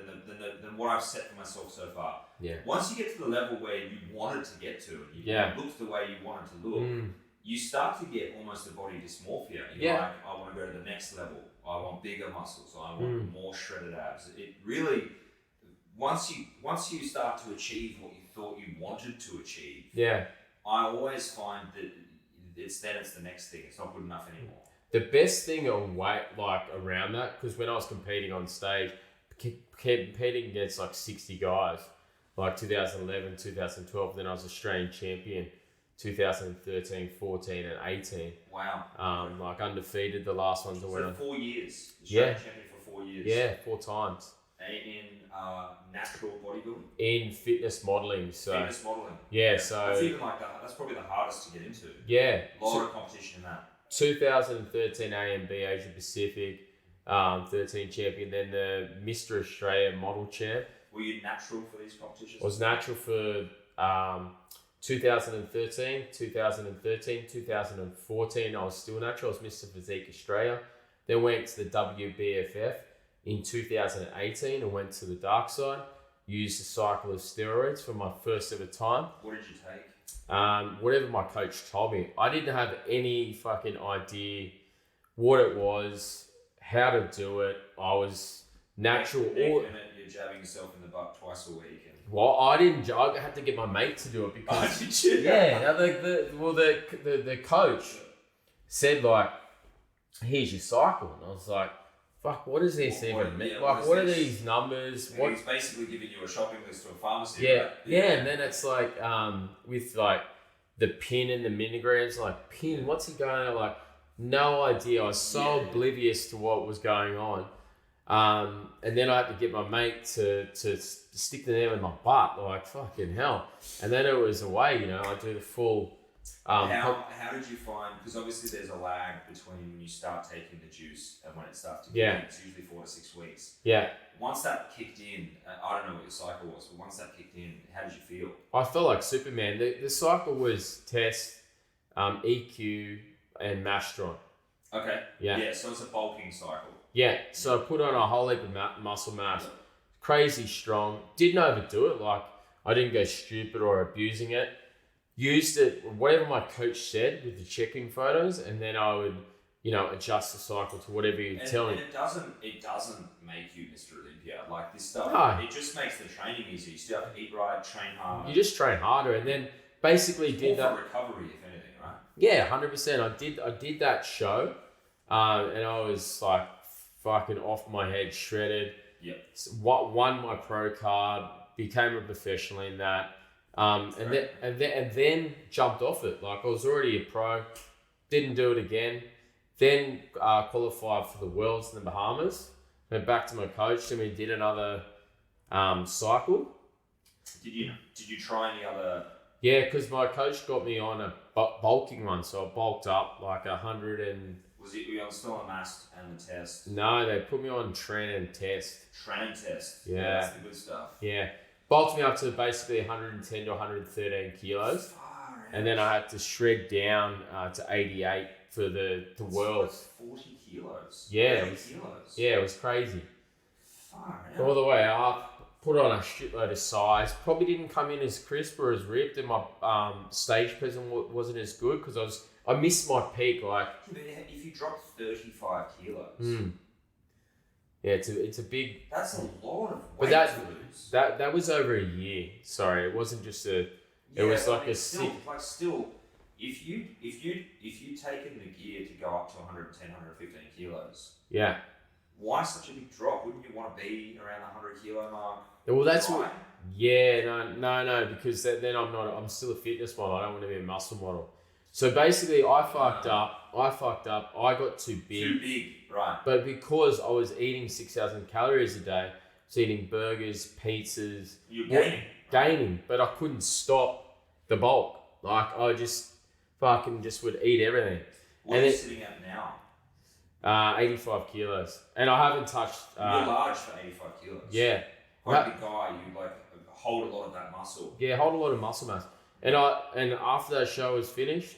than what I've set for myself so far. Yeah. Once you get to the level where you wanted to get to, and you look the way you wanted to look, you start to get almost a body dysmorphia. You're like, I want to go to the next level. I want bigger muscles. I want more shredded abs. It really, once you start to achieve what you thought you wanted to achieve, I always find that it's the next thing. It's not good enough anymore. The best thing around that, because when I was competing on stage, competing against 60 guys, 2011, 2012, then I was Australian champion 2013, 14 and 18. Wow. Undefeated, the last ones I went on. 4 years. Australian champion for 4 years. Yeah, 4 times. In natural bodybuilding? In fitness modelling. Fitness modelling. Yeah, so... That's even that's probably the hardest to get into. Yeah. A lot of competition in that. 2013 AMB Asia Pacific, 13 champion, then the Mr. Australia model champ. Were you natural for these competitions? I was natural for 2013, 2014, I was still natural. I was Mr. Physique Australia. Then went to the WBFF in 2018 and went to the dark side. Used a cycle of steroids for my first ever time. What did you take? Whatever my coach told me. I didn't have any fucking idea what it was, how to do it. I was natural. Next minute, you're jabbing yourself in the butt twice a week. Well, I didn't. I had to get my mate to do it because. Oh, did you? Yeah. Now the coach said like, "Here's your cycle," and I was like, "Fuck, what does this even mean? Yeah, like, what are these numbers? What?" He's basically giving you a shopping list to a pharmacy. Yeah, right? yeah, and then it's like with like the pin and the milligrams, like pin. What's he going at? Like, no idea. I was so oblivious to what was going on. And then I had to get my mate to stick the nail in my butt, like fucking hell. And then it was away, you know. I do the full. How did you find? Because obviously there's a lag between when you start taking the juice and when it starts to kick in. It's usually 4 to 6 weeks. Yeah. Once that kicked in, I don't know what your cycle was, but once that kicked in, how did you feel? I felt like Superman. The cycle was test, EQ, and Mastron. Okay. Yeah. Yeah. So it's a bulking cycle. Yeah, so I put on a whole heap of muscle mass, crazy strong. Didn't overdo it, like I didn't go stupid or abusing it. Used it, whatever my coach said with the checking photos, and then I would, you know, adjust the cycle to whatever you tell me. And it doesn't make you Mr. Olympia. Like this stuff, it just makes the training easier. You still have to eat right, train hard. You just train harder, and then basically it's did more that. for recovery, if anything, right? Yeah, 100%. I did that show, and I was like fucking off my head, shredded. Yep. Won my pro card, became a professional in that, and then jumped off it. Like I was already a pro, didn't do it again. Then qualified for the Worlds in the Bahamas. Went back to my coach, and we did another cycle. Did you try any other? Yeah, because my coach got me on a bulking one, so I bulked up like 100 and. Was it you still on mast and the test? No, they put me on tren and test. Tren and test. Yeah. That's the good stuff. Yeah. Bulked me up to basically 110 to 113 kilos. And then I had to shred down to 88 for the Worlds. 40 kilos. Yeah. 40 kilos. Yeah, it was crazy. Far out. All the way up, put on a shitload of size. Probably didn't come in as crisp or as ripped, and my stage present wasn't as good because I missed my peak. Like, if you drop 35 kilos, yeah, it's a big. That's a lot of weight but that, to lose. That was over a year. Sorry, it wasn't just a. Yeah, it was like a still, if you taken the gear to go up to 110, 115 kilos. Yeah. Why such a big drop? Wouldn't you want to be around the 100 kilo mark? Well, that's what. Yeah, no, because then I'm still a fitness model. I don't want to be a muscle model. So basically, I fucked up. I got too big. Too big, right. But because I was eating 6,000 calories a day, I was eating burgers, pizzas. You're gaining. Gaining, but I couldn't stop the bulk. Like, I just fucking just would eat everything. What are you sitting at now? 85 kilos. And I haven't touched... You're large for 85 kilos. Yeah. Quite a big guy. You hold a lot of that muscle. Yeah, hold a lot of muscle mass. And after that show was finished,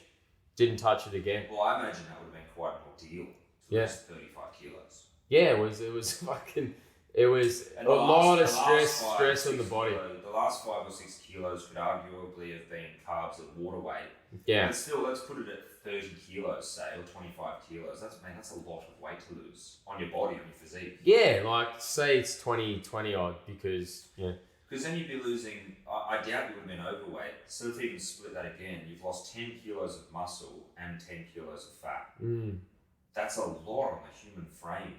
didn't touch it again. Well, I imagine that would have been quite an ordeal to lose 35 kilos. Yeah, it was fucking... It was a lot of stress on the body. The last 5 or 6 kilos could arguably have been carbs at water weight. Yeah. But still, let's put it at 30 kilos, say, or 25 kilos. That's a lot of weight to lose on your body, on your physique. Yeah, like say it's 20 odd because, yeah. Because then you'd be losing, I doubt you would have been overweight. So let's even split that again. You've lost 10 kilos of muscle and 10 kilos of fat. That's a lot on the human frame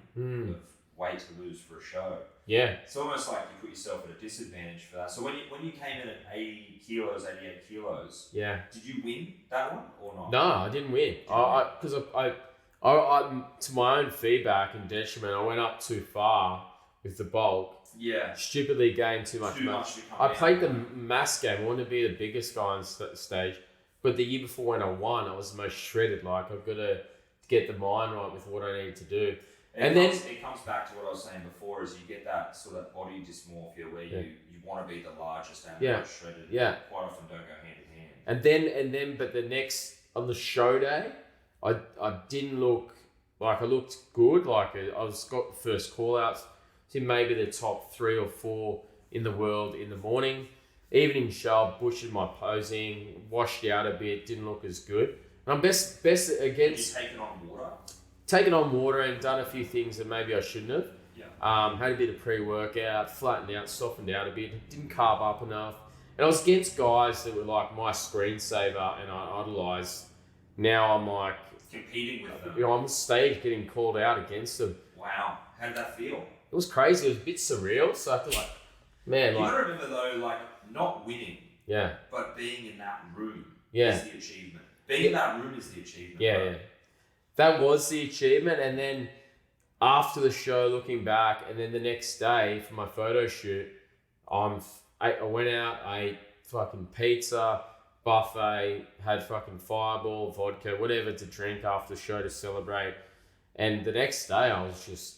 of weight to lose for a show. Yeah. It's almost like you put yourself at a disadvantage for that. So when you came in at 80 kilos, 88 kilos, yeah, did you win that one or not? No, I didn't win. Because I to my own feedback and detriment, I went up too far with the bulk. Yeah. Stupidly gained too much mass. I played the mass game. I wanted to be the biggest guy on stage. But the year before when I won, I was the most shredded. Like, I've got to get the mind right with what I need to do. And then it comes back to what I was saying before, is you get that sort of body dysmorphia where you want to be the largest and most shredded. Yeah. Quite often don't go hand in hand. And then, but the next, on the show day, I didn't look, like I looked good. Like I was got the first call outs to maybe the top 3 or 4 in the world in the morning. Evening show, butchered my posing, washed out a bit, didn't look as good. And I'm best against... Taken on water and done a few things that maybe I shouldn't have. Yeah. Had a bit of pre-workout, flattened out, softened out a bit, didn't carb up enough. And I was against guys that were like my screensaver and I idolised. Now I'm like... competing with them. You know, I'm on stage getting called out against them. Wow. How did that feel? It was crazy. It was a bit surreal. So I feel like, man, you like... gotta remember though, like, not winning. Yeah. But being in that room Yeah. is the achievement. Being in that room is the achievement. Yeah, bro. yeah. That was the achievement. And then after the show, looking back, and then the next day for my photo shoot, I went out, I ate fucking pizza, buffet, had fucking Fireball, vodka, whatever to drink after the show to celebrate. And the next day I was just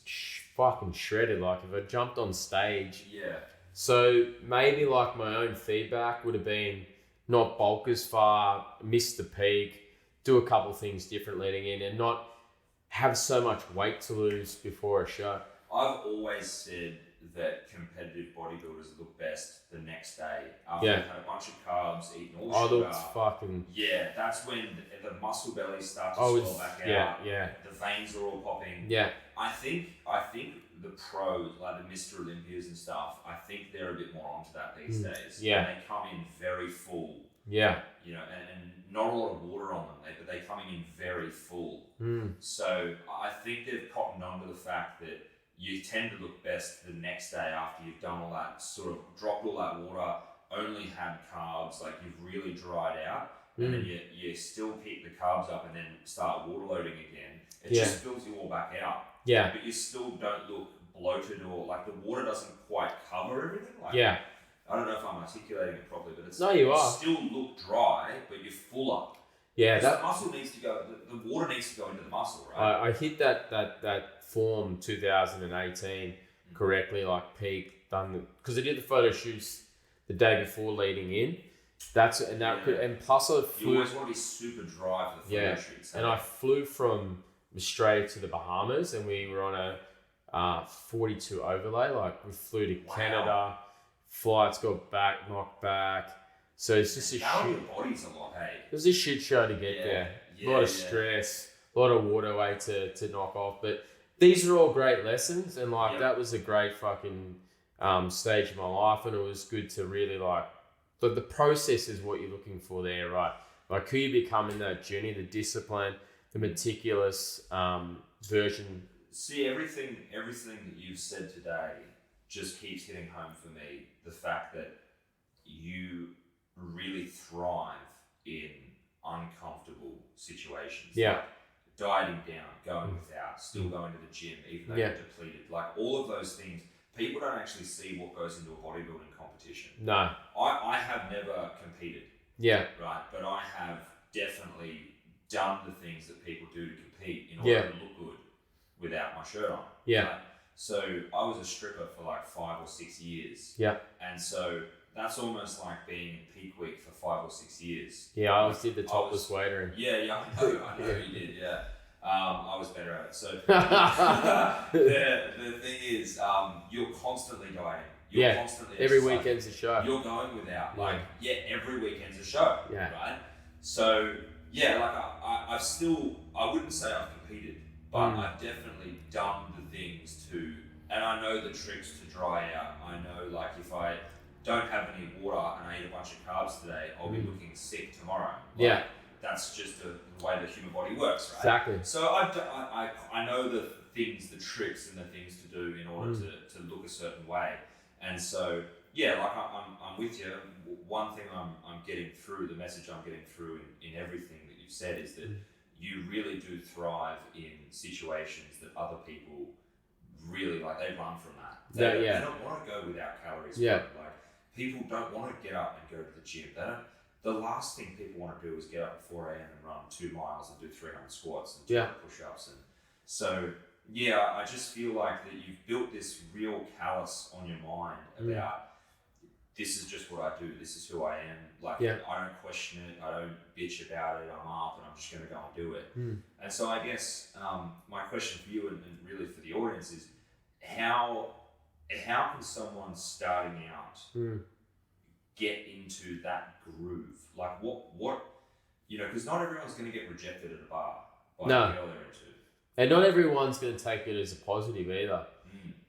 fucking shredded. Like if I jumped on stage. Yeah. So maybe like my own feedback would have been not bulk as far, miss the peak, do a couple things different leading in, and not have so much weight to lose before a show. I've always said that competitive bodybuilders look best the next day after Yeah. they've had a bunch of carbs, eaten all I sugar. looked fucking... Yeah, that's when the muscle bellies start to I swell was... back out. Yeah. The veins are all popping. Yeah. I think the pros, like the Mr. Olympias and stuff, I think they're a bit more onto that these days. Yeah. And they come in very full. Yeah. You know, and not a lot of water on them, but they coming in very full. So I think they've cottoned on to the fact that you tend to look best the next day after you've done all that, sort of dropped all that water, only had carbs, like you've really dried out, and then you still keep the carbs up and then start water loading again. It just fills you all back out. Yeah. But you still don't look bloated or like the water doesn't quite cover everything. Like, Yeah. I don't know if I'm articulating it properly, but it's No, you you are. still look dry, but you're fuller. Yeah, The muscle needs to go. The water needs to go into the muscle, right? I hit that form 2018 correctly, like peak done, because I did the photo shoots the day before leading in. And plus I You flew. always want to be super dry for the photo shoots. And I flew from Australia to the Bahamas, and we were on a 42 overlay. Like we flew to Canada, flights got knocked back. So it's just a shit. Your body's a lot, hey. It was a shit show to get there. A lot of stress, a lot of water weight to knock off. But these are all great lessons, and like that was a great fucking stage of my life, and it was good to really like. But the process is what you're looking for there, right? Like who you become in that journey, the discipline, the meticulous version. See, everything that you've said today just keeps hitting home for me. The fact that you really thrive in uncomfortable situations. Yeah. Like dieting down, going without, still going to the gym, even though you're depleted. Like all of those things, people don't actually see what goes into a bodybuilding competition. No. I have never competed. Yeah. Right, but I have definitely done the things that people do to compete in order to look good without my shirt on. Yeah. Right? So I was a stripper for like 5 or 6 years. Yeah. And so that's almost like being in peak week for 5 or 6 years. Yeah, I always did the topless waiter. Yeah, I know you did, yeah. I was better at it. So the thing is, you're constantly dieting. You're constantly every exercising. weekend's a show. You're going without. Like, every weekend's a show. Yeah. Right? So, like I wouldn't say I've competed, but I've definitely done the things and I know the tricks to dry out. I know, like, if I don't have any water and I eat a bunch of carbs today, I'll be looking sick tomorrow. Like, that's just the way the human body works, right? Exactly. So I know the things, the tricks and the things to do in order to look a certain way. And so, like I'm with you. One thing I'm getting through, the message I'm getting through in everything that you've said is that you really do thrive in situations that other people really like. They run from that. They don't want to go without calories. Yeah. Like people don't want to get up and go to the gym. They don't. The last thing people want to do is get up at 4 a.m. and run 2 miles and do 300 squats and 200 push-ups. And so, I just feel like that you've built this real callus on your mind about this is just what I do. This is who I am. Like, Yeah. I don't question it. I don't bitch about it. I'm up and I'm just going to go and do it. Mm. And so I guess my question for you and really for the audience is how can someone starting out get into that groove? Like what because not everyone's going to get rejected at a bar by the girl they're into. And not everyone's going to take it as a positive either.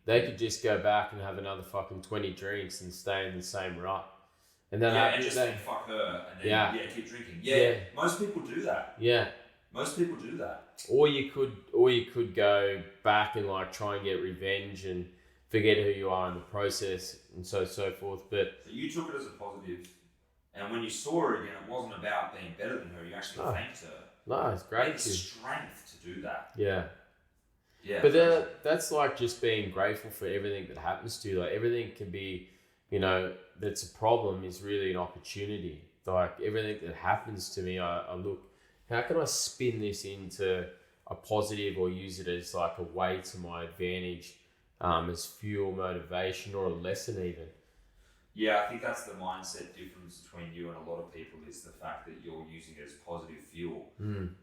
They could just go back and have another fucking 20 drinks and stay in the same rut. And then and just think, fuck her, and then keep drinking. Most people do that. Yeah. Most people do that. Or you could go back and like try and get revenge and forget who you are in the process and so forth. But so you took it as a positive, and when you saw her again, it wasn't about being better than her. You actually thanked her. No, it's great. It's strength to do that. Yeah. Yeah. But that's like just being grateful for everything that happens to you. Like everything can be, that's a problem is really an opportunity. Like everything that happens to me, I look, how can I spin this into a positive or use it as like a way to my advantage, as fuel, motivation, or a lesson even? Yeah, I think that's the mindset difference between you and a lot of people is the fact that you're using it as positive fuel.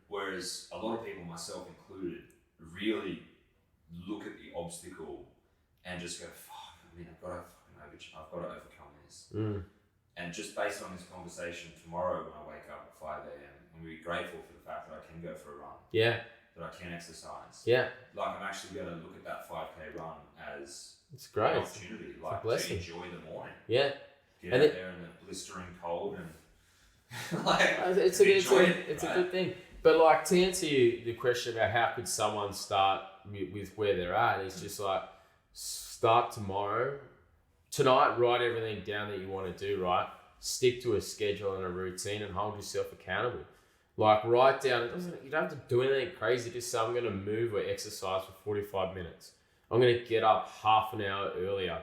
Whereas a lot of people, myself included, really look at the obstacle and just go, fuck, I've got to overcome this. And just based on this conversation tomorrow when I wake up at 5 a.m, I'm going to be grateful for the fact that I can go for a run. Yeah. That I can exercise. Yeah. Like I'm actually going to look at that 5K run as it's great. An opportunity, like to enjoy the morning. Yeah. Get out there in the blistering cold and like it's a good thing. But like to answer the question about how could someone start with where they're at, it's just like start tomorrow. Tonight, write everything down that you want to do, right? Stick to a schedule and a routine and hold yourself accountable. Like write down, you don't have to do anything crazy, just say I'm going to move or exercise for 45 minutes. I'm going to get up half an hour earlier.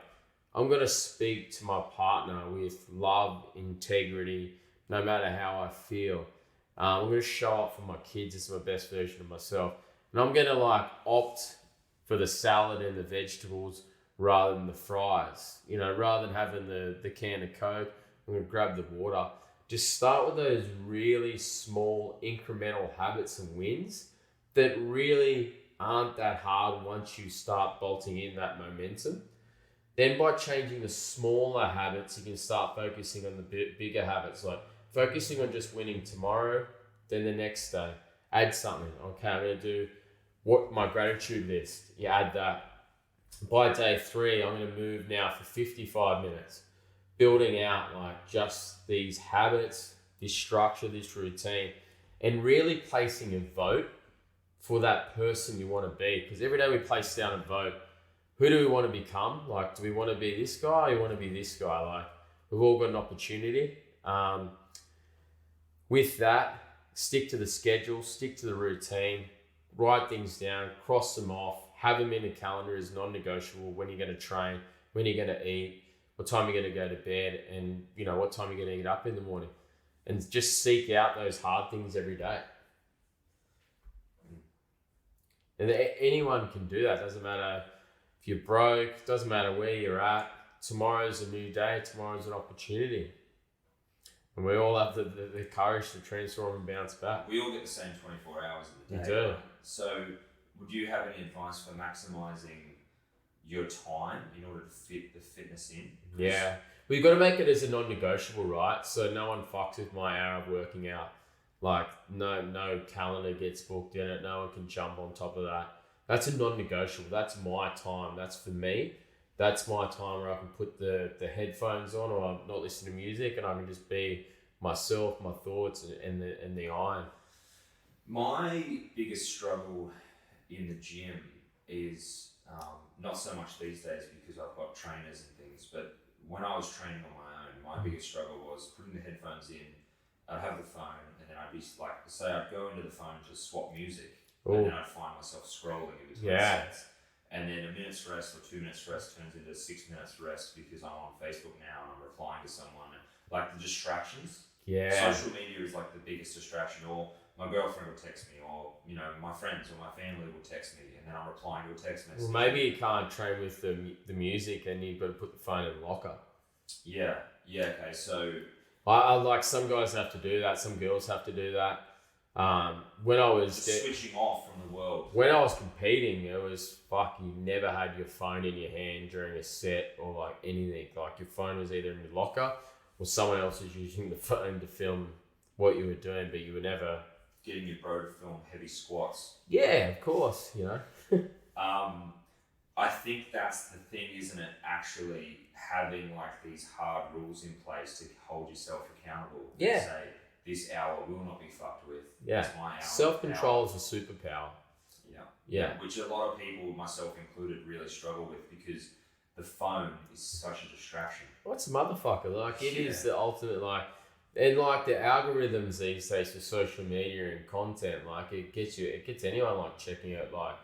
I'm going to speak to my partner with love, integrity, no matter how I feel. I'm going to show up for my kids as my best version of myself. And I'm going to like opt for the salad and the vegetables rather than the fries. Rather than having the can of Coke, I'm going to grab the water. Just start with those really small incremental habits and wins that really aren't that hard once you start bolting in that momentum. Then by changing the smaller habits, you can start focusing on the bigger habits, like focusing on just winning tomorrow, then the next day, add something. Okay, I'm going to do my gratitude list. You add that. By day 3, I'm going to move now for 55 minutes, building out like just these habits, this structure, this routine, and really placing a vote for that person you want to be. Because every day we place down a vote, who do we want to become? Like, do we want to be this guy or do we want to be this guy? Like, we've all got an opportunity. With that, stick to the schedule, stick to the routine, write things down, cross them off, have them in the calendar as non-negotiable when you're going to train, when you're going to eat, what time you're going to go to bed, and what time you're going to get up in the morning. And just seek out those hard things every day. And anyone can do that. Doesn't matter if you're broke, doesn't matter where you're at. Tomorrow's a new day, tomorrow's an opportunity. And we all have the courage to transform and bounce back. We all get the same 24 hours in the day. We do. Right? So would you have any advice for maximising your time in order to fit the fitness in? Yeah. We've got to make it as a non-negotiable, right? So no one fucks with my hour of working out. Like no calendar gets booked in it. No one can jump on top of that. That's a non-negotiable. That's my time. That's for me. That's my time where I can put the headphones on or I'm not listening to music and I can just be myself, my thoughts and the iron. My biggest struggle in the gym is not so much these days because I've got trainers and things, but when I was training on my own, my biggest struggle was putting the headphones in, I'd have the phone, and then I'd be like, say I'd go into the phone to swap music, and then I'd find myself scrolling in between sets. And then a minute's rest or 2 minutes rest turns into 6 minutes rest because I'm on Facebook now and I'm replying to someone. And like the distractions. Yeah. Social media is like the biggest distraction. Or my girlfriend will text me, or my friends or my family will text me, and then I'm replying to a text message. Well, maybe you can't train with the music, and you've got to put the phone in the locker. Yeah. Okay. So I like some guys have to do that. Some girls have to do that. When I was just switching off from the world. when I was competing, it was you never had your phone in your hand during a set or like anything. Like your phone was either in your locker or someone else was using the phone to film what you were doing, but you were never Getting your bro to film heavy squats. Yeah, of course, I think that's the thing, isn't it? Actually having like these hard rules in place to hold yourself accountable. Yeah. And say this hour will not be fucked with. Yeah. It's my hour. Self-control is a superpower. Yeah. Which a lot of people, myself included, really struggle with because the phone is such a distraction. What's a motherfucker? Like it is the ultimate and like the algorithms these days for social media and content, like it gets anyone like checking it, like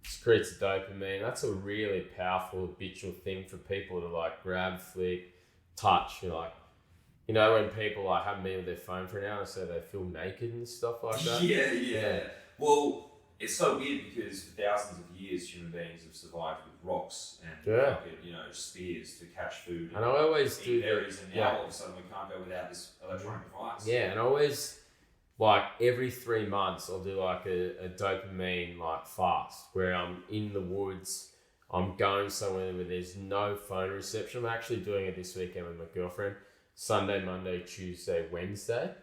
it creates dopamine. That's a really powerful habitual thing for people to like grab, flick, touch. When people like haven't been with their phone for an hour, so they feel naked and stuff like that. Yeah. Well, it's so weird because for thousands of years, human beings have survived with rocks and spears to catch food. And I always do berries, and now all of a sudden we can't go without this electronic device. Yeah, and I always like every 3 months I'll do like a dopamine like fast where I'm in the woods. I'm going somewhere where there's no phone reception. I'm actually doing it this weekend with my girlfriend. Sunday, Monday, Tuesday, Wednesday.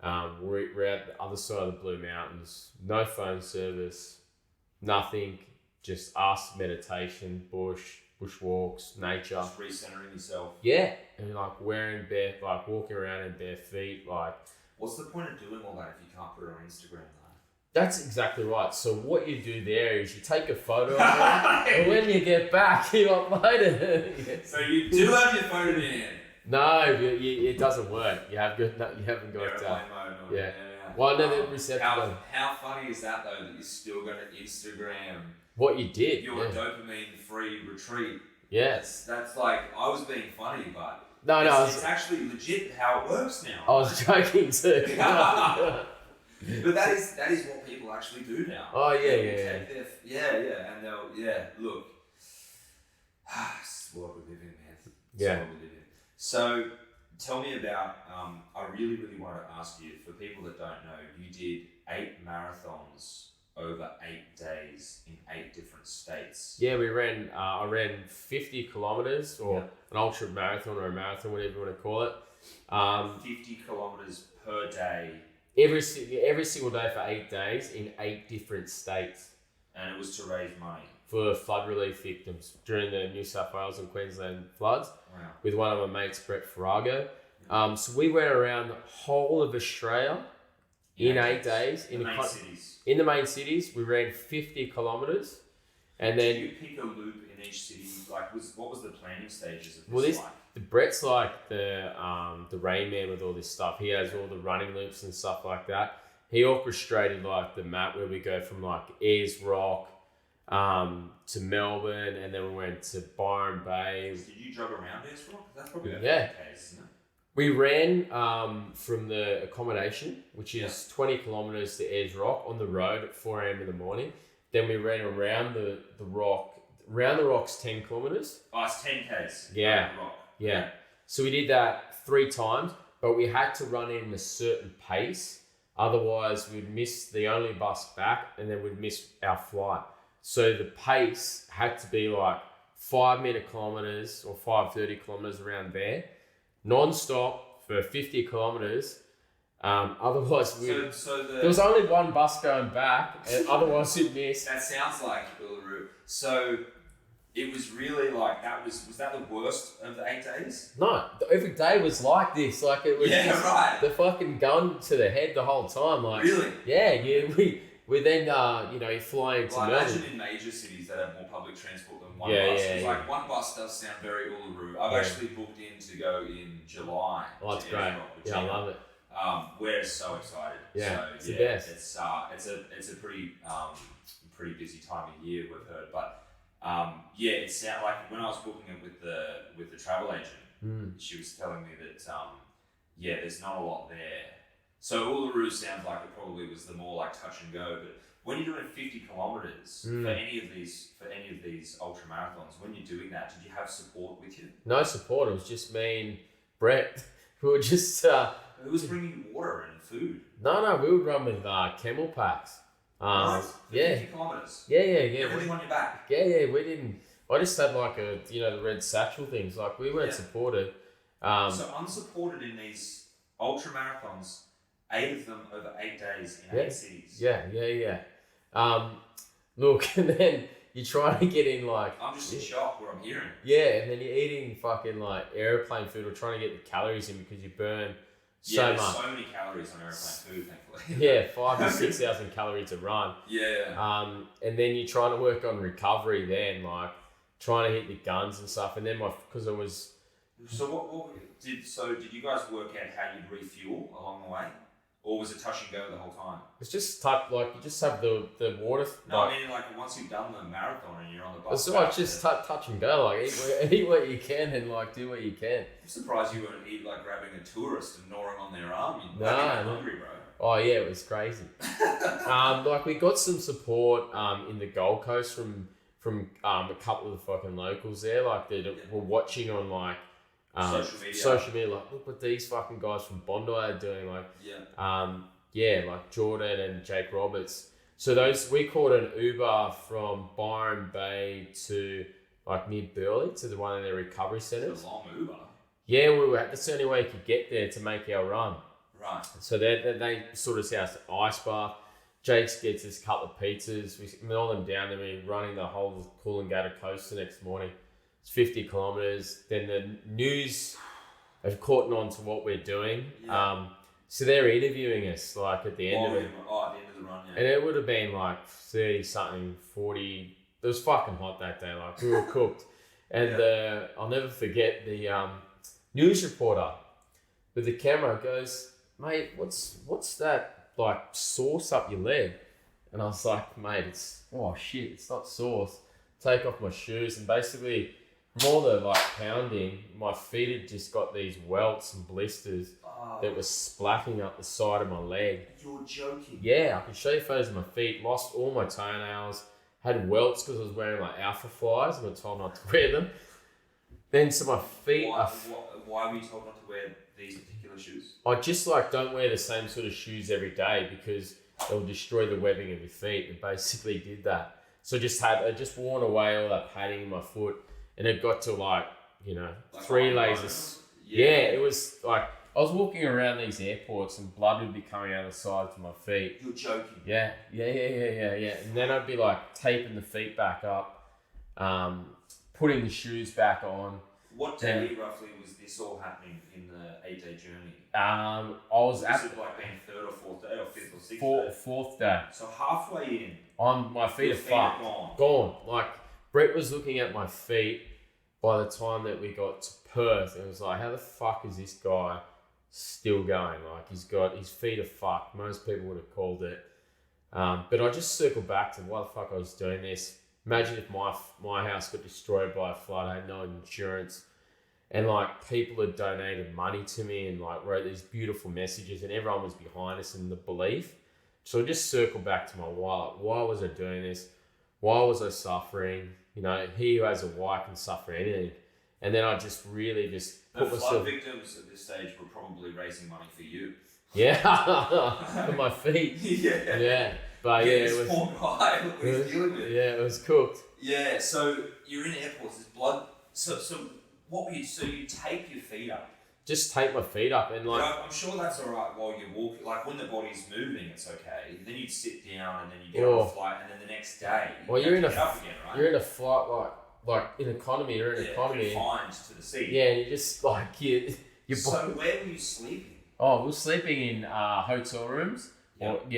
We're at the other side of the Blue Mountains. No phone service, nothing. Just us, meditation, bushwalks, nature. Just recentering yourself. Yeah, and like walking around in bare feet. Like, what's the point of doing all that if you can't put it on Instagram though? That's exactly right. So what you do there is you take a photo of it, and when you get back, you upload it. So you do have your phone in your hand. No, it doesn't work. You haven't got. Airplane mode. Yeah. Well, no, the reception. How funny is that though? That you're still going to Instagram what you did. Your dopamine-free retreat. Yes. That's like I was being funny, but it's actually legit how it works now. I was joking too. But that is what people actually do now. Oh yeah. And they'll look. It's the world we live in, man. It's the world we live in. So tell me about. I really want to ask you, for people that don't know, you did 8 marathons over 8 days in 8 different states. Yeah, we ran. I ran 50 kilometers, or an ultra marathon, or a marathon, whatever you want to call it. 50 kilometers per day. Every single day for 8 days in 8 different states. And it was to raise money for flood relief victims during the New South Wales and Queensland floods. Wow. With one of my mates, Brett Farrago. So we went around the whole of Australia in 8 days. In the main cities, we ran 50 kilometres. And then... Did you pick a loop in each city? Like, what was the planning stages of this like? The Brett's like the Rain Man with all this stuff. He has all the running loops and stuff like that. He orchestrated like the map where we go from like Ayers Rock to Melbourne, and then we went to Byron Bay. Did you jog around Ayers Rock? That's probably the case, isn't it? We ran from the accommodation, which is 20 kilometres to Ayers Rock on the road at 4 a.m. in the morning. Then we ran around the rock. Around the rock's 10 kilometres. Oh, it's 10 Ks. Yeah. Yeah. So we did that 3 times, but we had to run in a certain pace. Otherwise, we'd miss the only bus back, and then we'd miss our flight. So the pace had to be like 5-minute kilometres or 5:30 kilometres around there, non-stop for 50 kilometres. Otherwise, there was only one bus going back, and otherwise you'd miss. That sounds like Uluru. So it was really like that. Was that the worst of the 8 days? No, every day was like this. Like it was the fucking gun to the head the whole time. Like really? Yeah. We then you fly into Melbourne. I imagine in major cities that have more public transport than one bus. It's like one bus does sound very Uluru. I've actually booked in to go in July. Oh, that's great. Yeah, I love it. We're so excited. Yeah, it's the best. It's a pretty busy time of year, we've heard, but it sounded like when I was booking it with the travel agent, she was telling me that there's not a lot there. So Uluru sounds like it probably was the more like touch and go, but when you're doing 50 kilometers for any of these ultra marathons, when you're doing that, did you have support with you? No support. It was just me and Brett. We were just. Who was bringing you water and food? No, we would run with camel packs. Nice. Yeah. 50 kilometers. Yeah. Everything on your back. Yeah. We didn't. I just had like the red satchel things. Like we weren't supported. So unsupported in these ultra marathons, 8 of them over 8 days in 8 cities. Yeah. Look, and then you're trying to get in like. I'm just in shock what I'm hearing. Yeah, and then you're eating fucking like airplane food or trying to get the calories in because you burn so much. So many calories on airplane food, thankfully. Yeah, 5,000 to 6,000 calories a run. Yeah. And then you're trying to work on recovery then, like trying to hit the guns and stuff. And then because I was. So did you guys work out how you'd refuel along the way? Or was it touch and go the whole time? It's just you just have the water. No, I mean like once you've done the marathon and you're on the bus. It's like just touch and go, like eat what you can and like do what you can. I'm surprised you weren't like grabbing a tourist and gnawing on their arm. You're hungry, bro. Oh yeah, it was crazy. Like we got some support in the Gold Coast from a couple of the fucking locals there, like that were watching on like. Social media, like look what these fucking guys from Bondi are doing, like like Jordan and Jake Roberts. So we called an Uber from Byron Bay to like near Burleigh to the one of their recovery centres. It's a long Uber. Yeah, that's the only way you could get there to make our run. Right. So they sort us out to Ice Bar. Jake's gets us a couple of pizzas. We mail them down to me, running the whole Coolangatta coast the next morning. It's 50 kilometers. Then the news have caught on to what we're doing. Yeah. So they're interviewing us like at the end of it. At the end of the run, yeah. And it would have been like 30 something, 40. It was fucking hot that day. Like we were cooked. And I'll never forget the news reporter with the camera goes, mate, what's that like sauce up your leg? And I was like, mate, it's not sauce. Take off my shoes and basically. From all the like pounding, my feet had just got these welts and blisters that were splashing up the side of my leg. You're joking. Yeah, I can show you photos of my feet. Lost all my toenails. Had welts because I was wearing like Alpha Flies and I was told not to wear them. Then so my feet. Why were you told not to wear these particular shoes? I just like don't wear the same sort of shoes every day because they'll destroy the webbing of your feet. It basically did that. So I just worn away all that padding in my foot. And it got to like 3 layers. Yeah, it was like I was walking around these airports and blood would be coming out of the sides of my feet. You're joking. Yeah. And then I'd be like taping the feet back up, putting the shoes back on. What day roughly was this all happening in the 8-day journey? I was at like being 3rd or 4th day or 5th or 6th day? Fourth day. So halfway in. My feet are fucked. Gone. Like Brett was looking at my feet by the time that we got to Perth and was like, how the fuck is this guy still going? Like his feet are fucked. Most people would have called it. But I just circled back to why the fuck I was doing this. Imagine if my house got destroyed by a flood. I had no insurance. And like people had donated money to me and like wrote these beautiful messages and everyone was behind us in the belief. So I just circled back to my why. Why was I doing this? Why was I suffering? He who has a why can suffer anything. And then I just really put myself... flood victims at this stage were probably raising money for you. Yeah, for my feet. Yeah. But it was... Poor guy, look what he's dealing with. Yeah, it was cooked. Yeah, so you're in airports, there's blood. So what were you... So you tape your feet up? Just tape my feet up and like... I'm sure that's all right while you're walking. Like when the body's moving, it's okay. Then you'd sit down and then you get on a flight and then the next day you're in get up again, right? You're in a flight like in economy. You're in economy. Confined to the seat. Yeah, and you just like you. So where were you sleeping? Oh, we were sleeping in hotel rooms. Yep.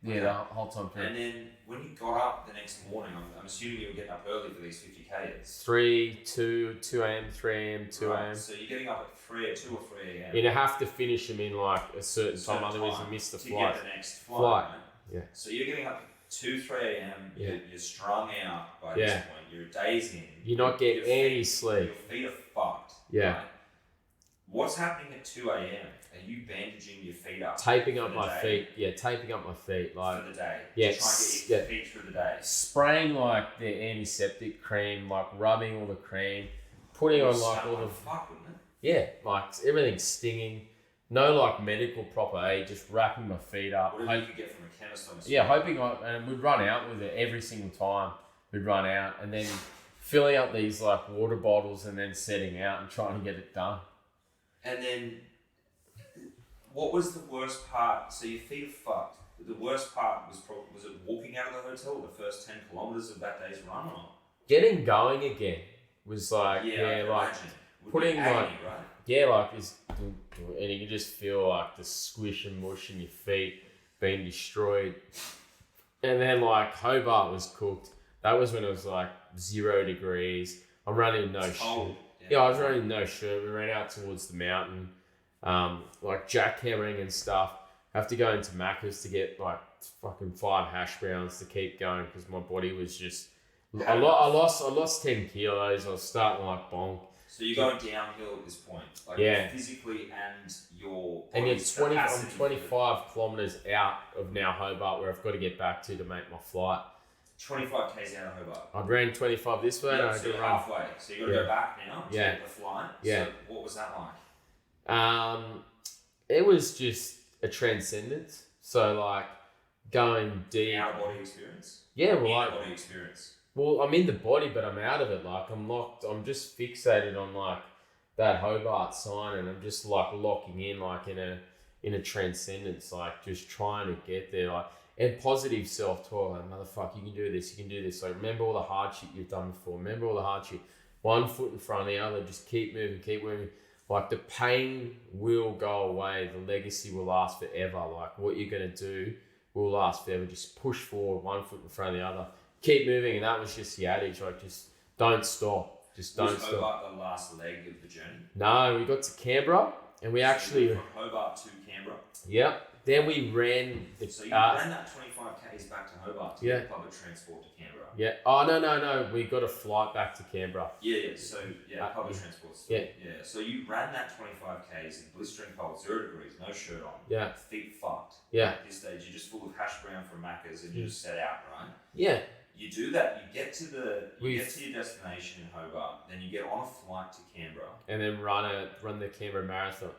The whole time through. And then when you got up the next morning, I'm assuming you were getting up early for these 50Ks. 2 a.m., 3 a.m., 2 a.m. Right, so you're getting up at 2 or 3 a.m. You have to finish them in like a certain time, otherwise you miss the flight. To get the next flight. Right? Yeah. So you're getting up at 2, 3 a.m. You're strung out by this point. You're days in. You're not getting any sleep. Your feet are fucked. Yeah. Right? What's happening at 2 a.m.? Are you bandaging your feet up? Taping up my feet. Yeah, taping up my feet. Like, for the day? Yeah. To try and get your feet through the day? Spraying like the antiseptic cream, like rubbing all the cream, putting on like all the... Fuck, wouldn't it? Yeah, like everything's stinging. No like medical proper aid, just wrapping my feet up. Whatever you could get from a chemist on the Yeah, hoping and we'd run out with it every single time. We'd run out and then filling up these like water bottles and then setting out and trying to get it done. And then, what was the worst part? So your feet are fucked. The worst part was it walking out of the hotel the first 10 kilometers of that day's run, or getting going again was like like putting agony, like right? yeah, like this, and you can just feel like the squish and mush in your feet being destroyed. And then like Hobart was cooked. That was when it was like 0 degrees. I'm running no shirt. Yeah, I was running no shirt. We ran out towards the mountain, like jackhammering and stuff. I have to go into Macca's to get like fucking 5 hash browns to keep going because my body was just. I lost 10 kilos. I was starting to like bonk. So you're going downhill at this point, like physically and your. And it's 20. I'm 25 kilometers out of now Hobart, where I've got to get back to make my flight. 25 k's out of Hobart. I ran 25 this way. Yeah, so you're halfway. So you got to go back now to get the flight. Yeah. So what was that like? It was just a transcendence. So like going deep. Out of body experience. Yeah, well, out of body experience. Well, I'm in the body, but I'm out of it. Like I'm locked. I'm just fixated on like that Hobart sign, and I'm just like locking in, like in a transcendence, like just trying to get there, like. And positive self-talk, like, motherfucker, you can do this, you can do this. Like, remember all the hard shit you've done before. Remember all the hard shit. One foot in front of the other, just keep moving, keep moving. Like, the pain will go away. The legacy will last forever. Like, what you're going to do will last forever. Just push forward, one foot in front of the other. Keep moving. And that was just the adage. Like, just don't stop. Just don't stop. Was Hobart the last leg of the journey? No, we got to Canberra, and we actually... From Hobart to Canberra? Yep. Then we ran the... So you ran that 25 k's back to Hobart to get public transport to Canberra? Yeah. Oh, no. We got a flight back to Canberra. Yeah. So, public transport. Yeah. So you ran that 25 k's in blistering cold, 0 degrees, no shirt on. Yeah. Feet fucked. Yeah. At this stage, you're just full of hash brown from Macca's and you just set out, right? Yeah. You do that, you get to your destination in Hobart, then you get on a flight to Canberra. And then run the Canberra Marathon.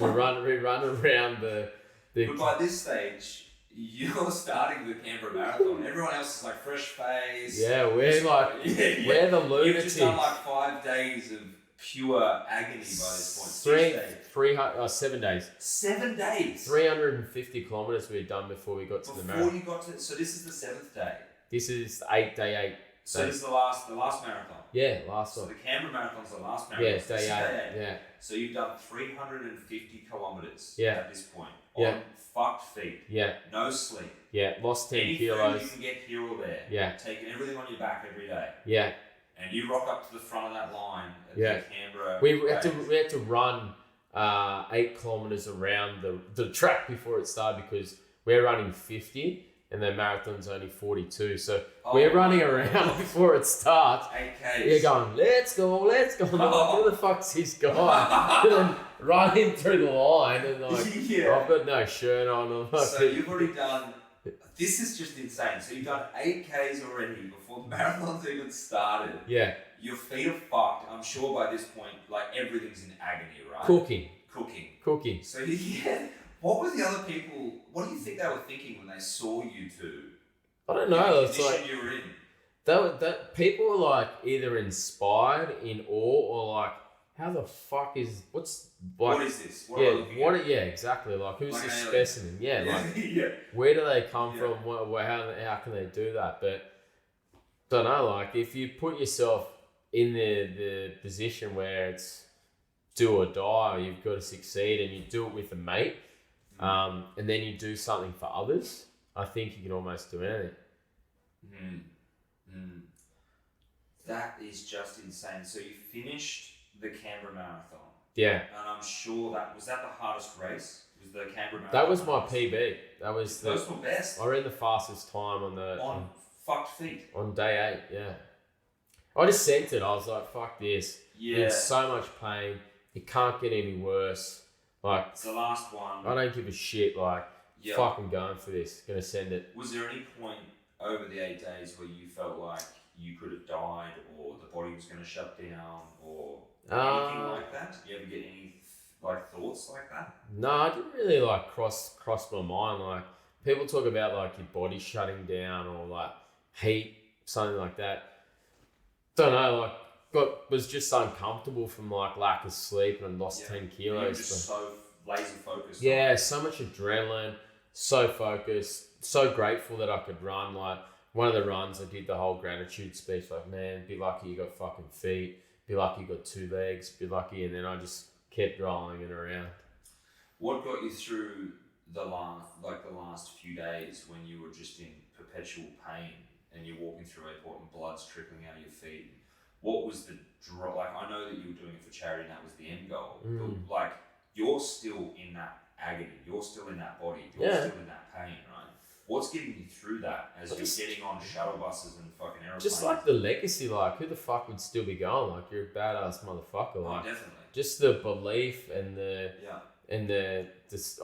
We run around the... But by this stage, you're starting the Canberra Marathon. Everyone else is like fresh face. Yeah, we're the lunatics. You've just done like 5 days of pure agony by this point. 7 days. 7 days. 350 kilometers we had done before we got to the marathon. Before you got to, so this is the 7th day. This is day 8. So this is the last marathon. Yeah, last one. So the Canberra Marathon's the last marathon. Yeah, day 8. Yeah. So you've done 350 kilometers at this point. Yeah. On fucked feet. Yeah. No sleep. Yeah, lost 10 Any kilos. food you can get here or there. Yeah. Taking everything on your back every day. Yeah. And you rock up to the front of that line at the Canberra. We had to run 8 kilometers around the track before it started because we're running 50 and the marathon's only 42. So we're running around before it starts. 8Ks. You're going, let's go. Who the fuck's this guy? And then running through the line and like, I've got no shirt on. So you've already done, this is just insane. So you've done 8Ks already before the marathon's even started. Yeah. Your feet are fucked. I'm sure by this point, like everything's in agony, right? Cooking. So what were the other people, what do you think they were thinking when they saw you two? I don't know. It's like you were in. That people were like either inspired, in awe, or like, how the fuck is what is this? Yeah, exactly. Like, who's like this specimen? Yeah, like, where do they come from? How can they do that? But don't know. Like, if you put yourself in the position where it's do or die, you've got to succeed, and you do it with a mate, and then you do something for others. I think you can almost do anything. That is just insane. So you finished the Canberra Marathon. Yeah. And I'm sure was that the hardest race? Was the Canberra Marathon? That was my PB. That was those were best. I ran the fastest time on fucked feet. On day 8, yeah. I just sent it. I was like, fuck this. Yeah. In so much pain. it can't get any worse. Like, It's the last one. I don't give a shit. Like, fucking going for this. Gonna send it. Was there any point over the 8 days where you felt like you could have died, or the body was going to shut down, or anything like that? You ever get any like thoughts like that? No, I didn't really like cross my mind. Like, people talk about like your body shutting down or like heat, something like that. Don't know. Like, was just uncomfortable from like lack of sleep and lost 10 kilos. You were just so laser focused. Yeah, so much adrenaline, so focused, so grateful that I could run. Like, one of the runs, I did the whole gratitude speech. Like, man, be lucky you got fucking feet. Be lucky you got 2 legs. Be lucky, and then I just kept rolling it around. What got you through the last few days when you were just in perpetual pain and you're walking through airport and blood's trickling out of your feet? What was the draw? Like, I know that you were doing it for charity and that was the end goal. But like, you're still in that agony. You're still in that body. You're still in that pain, right? What's getting you through that as you're getting on shuttle buses and fucking aeroplanes? Just like the legacy, like, who the fuck would still be going? Like, you're a badass motherfucker. Like, oh, definitely. Just the belief and the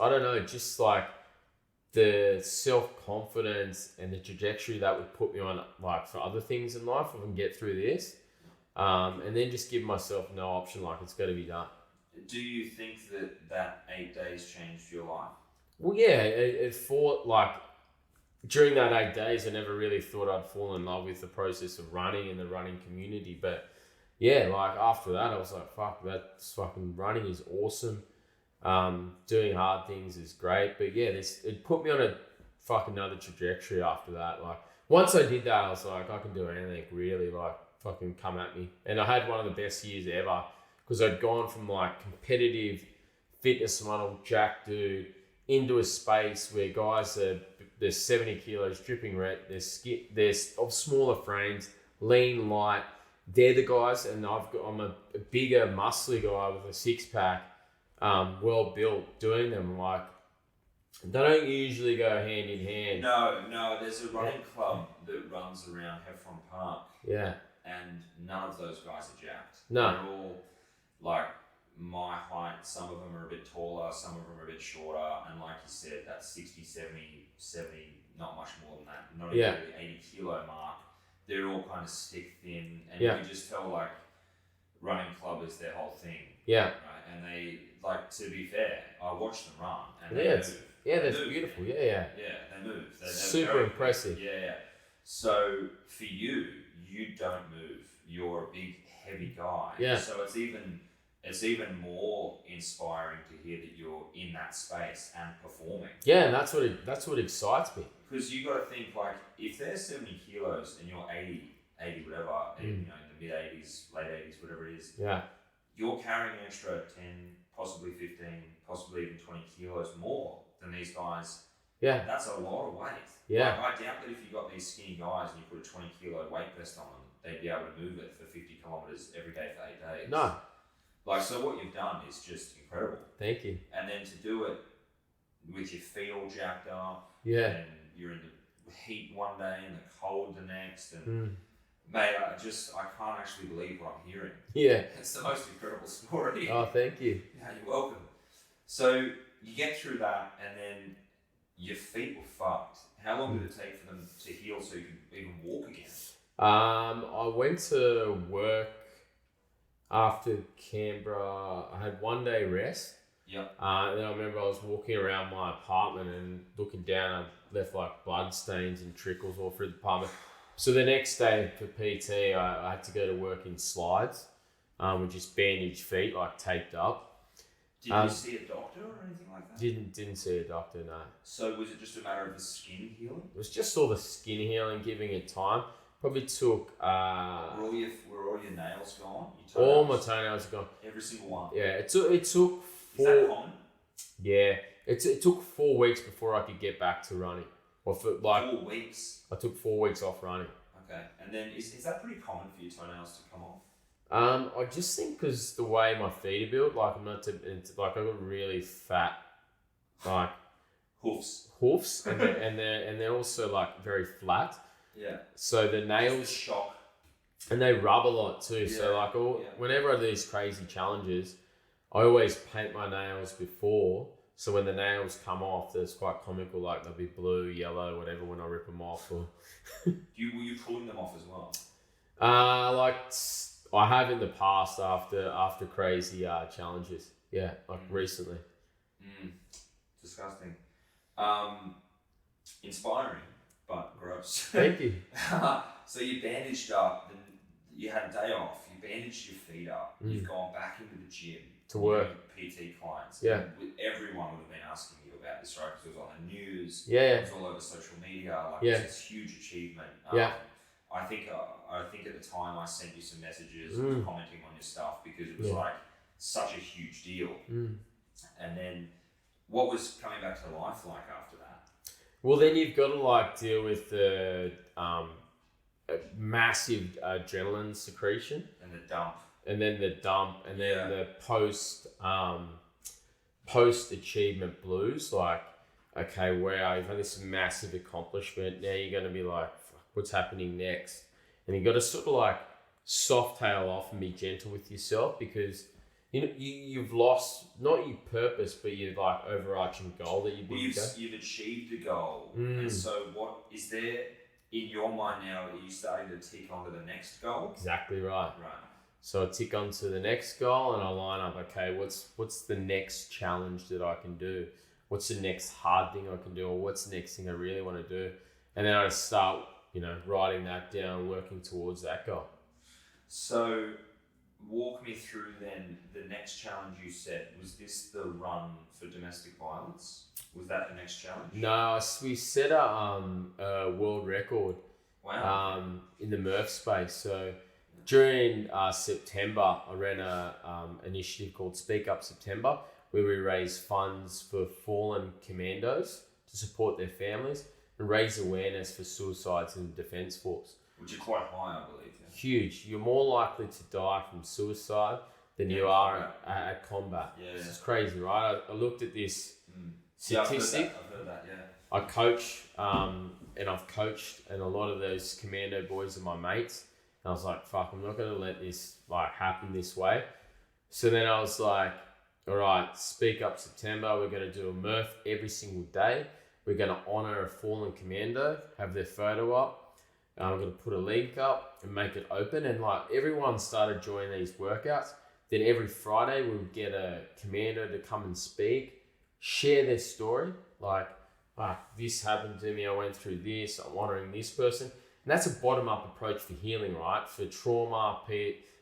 I don't know, just like the self-confidence and the trajectory that would put me on, like, for other things in life if I can get through this. And then just give myself no option, like, it's got to be done. Do you think that 8 days changed your life? Well, yeah, it fought, like, during that 8 days, I never really thought I'd fall in love with the process of running and the running community. But yeah, like, after that, I was like, fuck, that's fucking running is awesome. Doing hard things is great. But yeah, it put me on a fucking another trajectory after that. Like, once I did that, I was like, I can do anything, really, like, fucking come at me. And I had one of the best years ever because I'd gone from like they're 70 kilos, dripping wet, they're of smaller frames, lean, light. They're the guys, and I'm a bigger, muscly guy with a 6-pack, well built, doing them. Like, they don't usually go hand in hand. No, there's a running club that runs around Heffron Park. Yeah. And none of those guys are jacked. No. They're all like my height. Some of them are a bit taller, some of them are a bit shorter. And like you said, that 60, 70, not much more than that. Not even the 80 kilo mark. They're all kind of stick thin. And you can just tell, like, running club is their whole thing. Yeah. Right? And they, like, to be fair, I watch them run and they move. Yeah, that's beautiful. Yeah. Yeah, they move. They're super impressive. Yeah. So for you don't move. You're a big, heavy guy. Yeah. So it's even more inspiring to hear that you're in that space and performing. Yeah, and that's what excites me. Because you got to think, like, if they're 70 kilos and you're 80 whatever, in the mid 80s, late 80s, whatever it is. Yeah. You're carrying an extra 10, possibly 15, possibly even 20 kilos more than these guys. Yeah. That's a lot of weight. Yeah. Like, I doubt that if you got these skinny guys and you put a 20 kilo weight vest on them, they'd be able to move it for 50 kilometers every day for 8 days. No. Like, so what you've done is just incredible. Thank you. And then to do it with your feet all jacked up. Yeah. And you're in the heat one day and the cold the next. And mate, I can't actually believe what I'm hearing. Yeah. It's the most incredible story. Oh, thank you. Yeah, you're welcome. So you get through that and then your feet were fucked. How long did it take for them to heal so you could even walk again? I went to work after Canberra. I had 1 day rest. Yep. And then I remember I was walking around my apartment and looking down. I left like blood stains and trickles all through the apartment. So the next day for PT, I had to go to work in slides, with just bandaged feet, like taped up. Did you see a doctor or anything like that? Didn't see a doctor, no. So was it just a matter of the skin healing? It was just all the skin healing, giving it time. Probably took... were all your nails gone? All my toenails are gone. Every single one? Yeah, it took 4... Is that common? Yeah, it took 4 weeks before I could get back to running. Or for like 4 weeks? I took 4 weeks off running. Okay, and then is that pretty common for your toenails to come off? I just think because the way my feet are built, like I got really fat, like hoofs, and they're also like very flat. Yeah. So the nails shock, and they rub a lot too. Yeah. So like whenever I do these crazy challenges, I always paint my nails before, so when the nails come off, it's quite comical. Like they'll be blue, yellow, whatever when I rip them off. Or Were you pulling them off as well? like I have in the past after crazy challenges. Yeah, like recently. Disgusting. Inspiring, but gross. Thank you. So you bandaged up, and you had a day off. You bandaged your feet up. You've gone back into the gym To work. PT clients. Yeah. And everyone would have been asking you about this, right? Because it was on the news. Yeah. It was all over social media. Like Yeah. it's this huge achievement. Yeah. I think at the time I sent you some messages commenting on your stuff because it was like such a huge deal. And then what was coming back to life like after that? Well, then you've got to like deal with the massive adrenaline secretion, And the dump. and then the dump, and then the post achievement blues. Like, okay, wow, you've had this massive accomplishment. Now you're going to be like, fuck, what's happening next? And you got to sort of like soft tail off and be gentle with yourself, because you know you've lost not your purpose, but your like overarching goal that You've achieved a goal, and so what is there in your mind now? Are you starting to tick onto the next goal? Exactly right. Right. So I tick onto the next goal and I line up, okay, what's the next challenge that I can do? What's the next hard thing I can do? Or what's the next thing I really want to do? And then I just start, writing that down, working towards that goal. So walk me through then the next challenge you set. Was this the run for domestic violence? Was that the next challenge? No, we set a world record in the Murph space. So during September, I ran a initiative called Speak Up September, where we raise funds for fallen commandos to support their families and raise awareness for suicides in the Defence Force. Which are quite high, I believe. Yeah. Huge. You're more likely to die from suicide than you are at combat. Yeah. This is crazy, right? I looked at this statistic. I've heard that, yeah. I coach, and I've coached, and a lot of those commando boys are my mates. And I was like, fuck, I'm not going to let this like happen this way. So then I was like, all right, Speak Up September. We're going to do a Murph every single day. We're going to honour a fallen commando, have their photo up. I'm going to put a link up and make it open. And like everyone started joining these workouts. Then every Friday we would get a commando to come and speak, share their story. Like, this happened to me. I went through this. I'm honouring this person. And that's a bottom-up approach for healing, right? For trauma,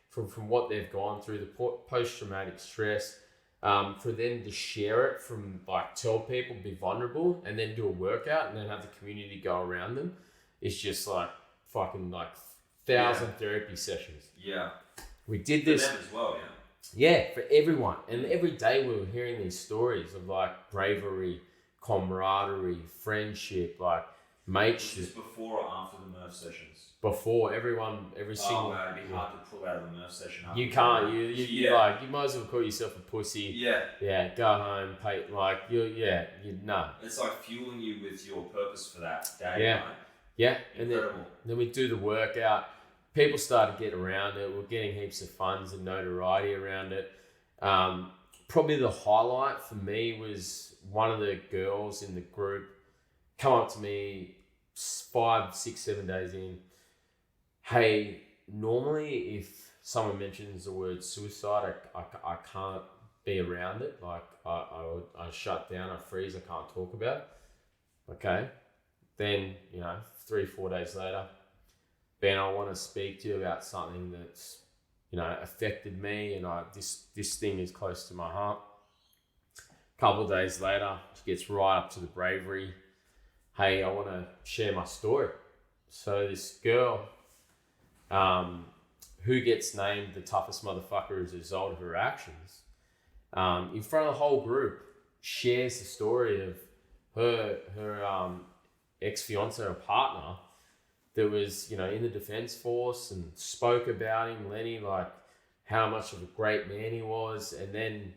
from what they've gone through, the post-traumatic stress, for them to share it, from like tell people, be vulnerable, and then do a workout, and then have the community go around them. It's just like fucking like 1,000 therapy sessions. Yeah. We did this for them as well, yeah. Yeah, for everyone. And every day we were hearing these stories of like bravery, camaraderie, friendship, like mateship. Was this before or after the Murph sessions? Before, every single. Oh, it'd be hard to pull out of the Murph session. You can't. You like, you might as well call yourself a pussy. Yeah. Yeah. Go home. Pay. Like you. No. It's like fueling you with your purpose for that day. Yeah. Right? Yeah. Incredible. And then we do the workout. People started to get around it. We're getting heaps of funds and notoriety around it. Probably the highlight for me was one of the girls in the group come up to me 5, 6, 7 days in. Hey, normally if someone mentions the word suicide, I can't be around it. Like I shut down, I freeze, I can't talk about it. Okay. Then, 3, 4 days later, Ben, I want to speak to you about something that's, affected me, and this thing is close to my heart. A couple of days later, she gets right up to the bravery. Hey, I want to share my story. So this girl, who gets named the toughest motherfucker as a result of her actions, in front of the whole group, shares the story of her ex-fiance or partner that was, in the Defence Force, and spoke about him, Lenny, like how much of a great man he was, and then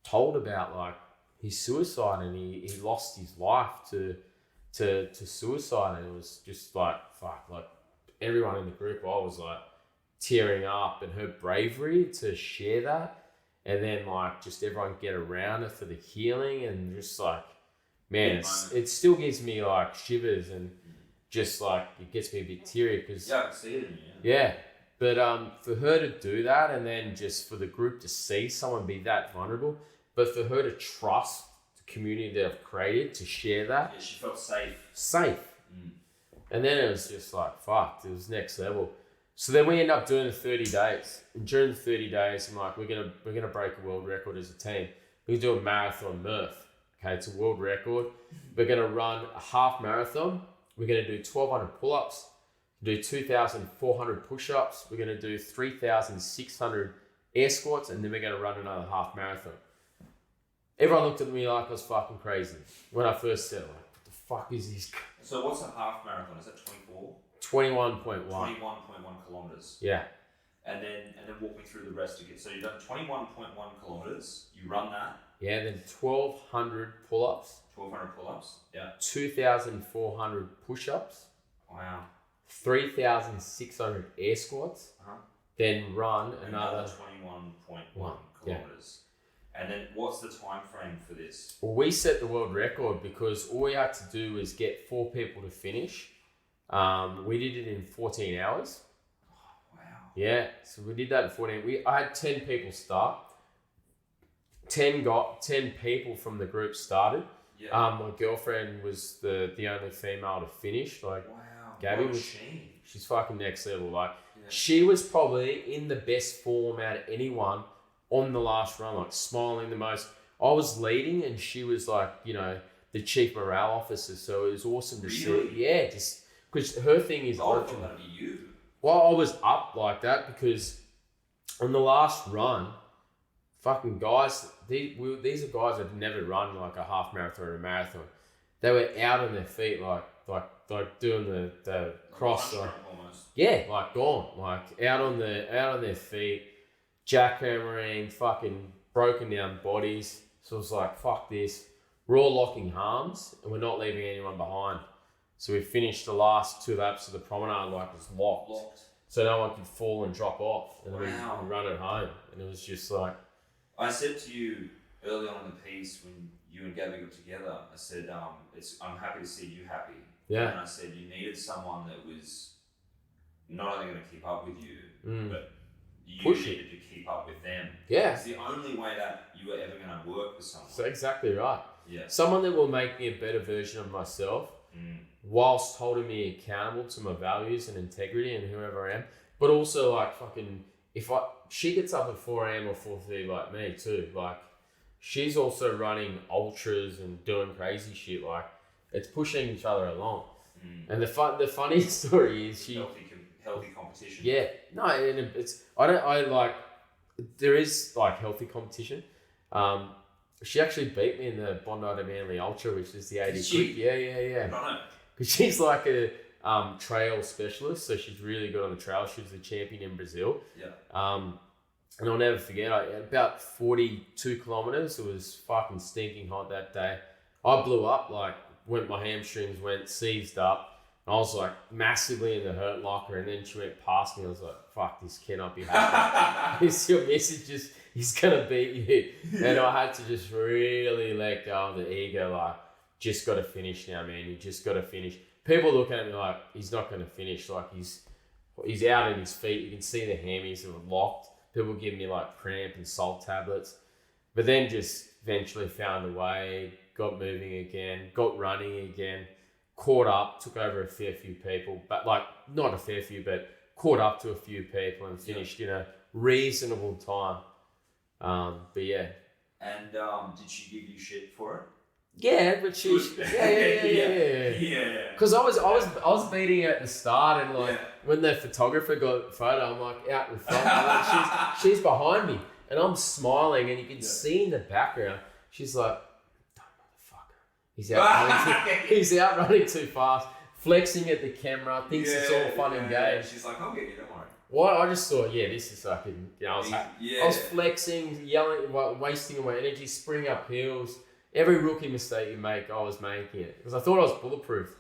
told about like his suicide, and he lost his life to suicide. And it was just like, fuck, like everyone in the group, I was like tearing up, and her bravery to share that. and then like just everyone get around it for the healing, and just like, man, it still gives me like shivers, and just like it gets me a bit teary because I can see it in you. Yeah, but for her to do that, and then just for the group to see someone be that vulnerable, but for her to trust the community that I've created to share that. Yeah, she felt safe. And then it was just like, fuck, it was next level. So then we end up doing the 30 days. And during the 30 days, I'm like, we're gonna break a world record as a team. We're gonna do a marathon Murph. Okay, it's a world record. We're gonna run a half marathon. We're gonna do 1,200 pull-ups, do 2,400 push-ups. We're gonna do 3,600 air squats, and then we're gonna run another half marathon. Everyone looked at me like I was fucking crazy when I first said it. Like, what the fuck is this? So what's a half marathon? Is that 24? 21.1. 21.1 kilometers. Yeah. And then walk me through the rest again. So you've done 21.1 kilometers. You run that. Yeah, then 1,200 pull-ups. 1,200 pull-ups. Yeah. 2,400 push-ups. Wow. 3,600 air squats. Then run another 21.1 kilometers. And then what's the time frame for this? Well, we set the world record because all we had to do was get 4 people to finish. We did it in 14 hours. Oh, wow. Yeah, so we did that in 14. I had 10 people start. 10 people from the group started. Yeah. My girlfriend was the only female to finish. Like, wow. Gabby was she's fucking next level. Like, yeah. She was probably in the best form out of anyone on the last run, like smiling the most. I was leading, and she was like, the chief morale officer. So it was awesome to see. Yeah, just because her thing is. I thought that'd be you. Well, I was up like that because on the last run, fucking guys, these are guys that had never run like a half marathon or a marathon. They were out on their feet, like doing the cross. Like, yeah, like gone, like out on their feet, jackhammering, fucking broken down bodies. So it was like, fuck this. We're all locking arms, and we're not leaving anyone behind. So we finished the last 2 laps of the promenade like it was locked. So no one could fall and drop off. And then we run it home. And it was just like... I said to you early on in the piece when you and Gabby got together, I said, I'm happy to see you happy. Yeah. And I said you needed someone that was not only going to keep up with you, but you needed to keep up with them. Yeah. It's the only way that you were ever going to work with someone. So exactly right. Yeah. Someone that will make me a better version of myself whilst holding me accountable to my values and integrity and whoever I am. But also like fucking, she gets up at 4 a.m. or 4:30 like me too. Like she's also running ultras and doing crazy shit. Like it's pushing each other along. And the funny story is she... Healthy competition. Yeah. No, and there is like healthy competition. She actually beat me in the Bondi to Manly Ultra, which is the 80 quick. Yeah. Because she's like a trail specialist, so she's really good on the trail. She was the champion in Brazil. Yeah. And I'll never forget, about 42 kilometers, it was fucking stinking hot that day. I blew up, like, my hamstrings went seized up. And I was like massively in the hurt locker, and then she went past me. I was like, fuck, this cannot be happening. This your message he's gonna beat you. And I had to just really let go of the ego, like, just gotta finish now, man. You just gotta finish. People looking at me like he's not gonna finish, like he's out on his feet. You can see the hammies are locked. People give me like cramp and salt tablets. But then just eventually found a way, got moving again, got running again. Caught up, took over a fair few people, but like not a fair few, but caught up to a few people and finished in a reasonable time. But yeah. And did she give you shit for it? Yeah, but yeah. Because I was beating her at the start, and like when the photographer got a photo, I'm like out in front. Like, she's behind me, and I'm smiling, and you can see in the background, she's like, he's out running too fast, flexing at the camera, thinks it's all fun and games. She's like, I'll get you, don't worry. Well, I just thought, this is fucking, I was flexing, yelling, wasting all my energy, sprinting up hills. Every rookie mistake you make, I was making it. Because I thought I was bulletproof.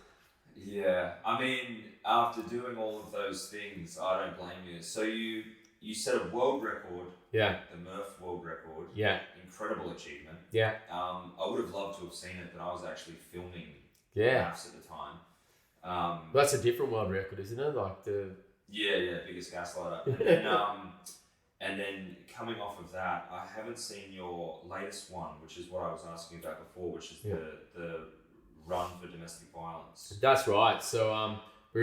Yeah. I mean, after doing all of those things, I don't blame you. So you you set a world record. Yeah. The Murph world record. Yeah. Incredible achievement. Yeah. I would have loved to have seen it, but I was actually filming maths at the time. Well, that's a different world record, isn't it? Like the... Yeah, biggest gaslighter. And then coming off of that, I haven't seen your latest one, which is what I was asking about before, which is the run for domestic violence. That's right. So we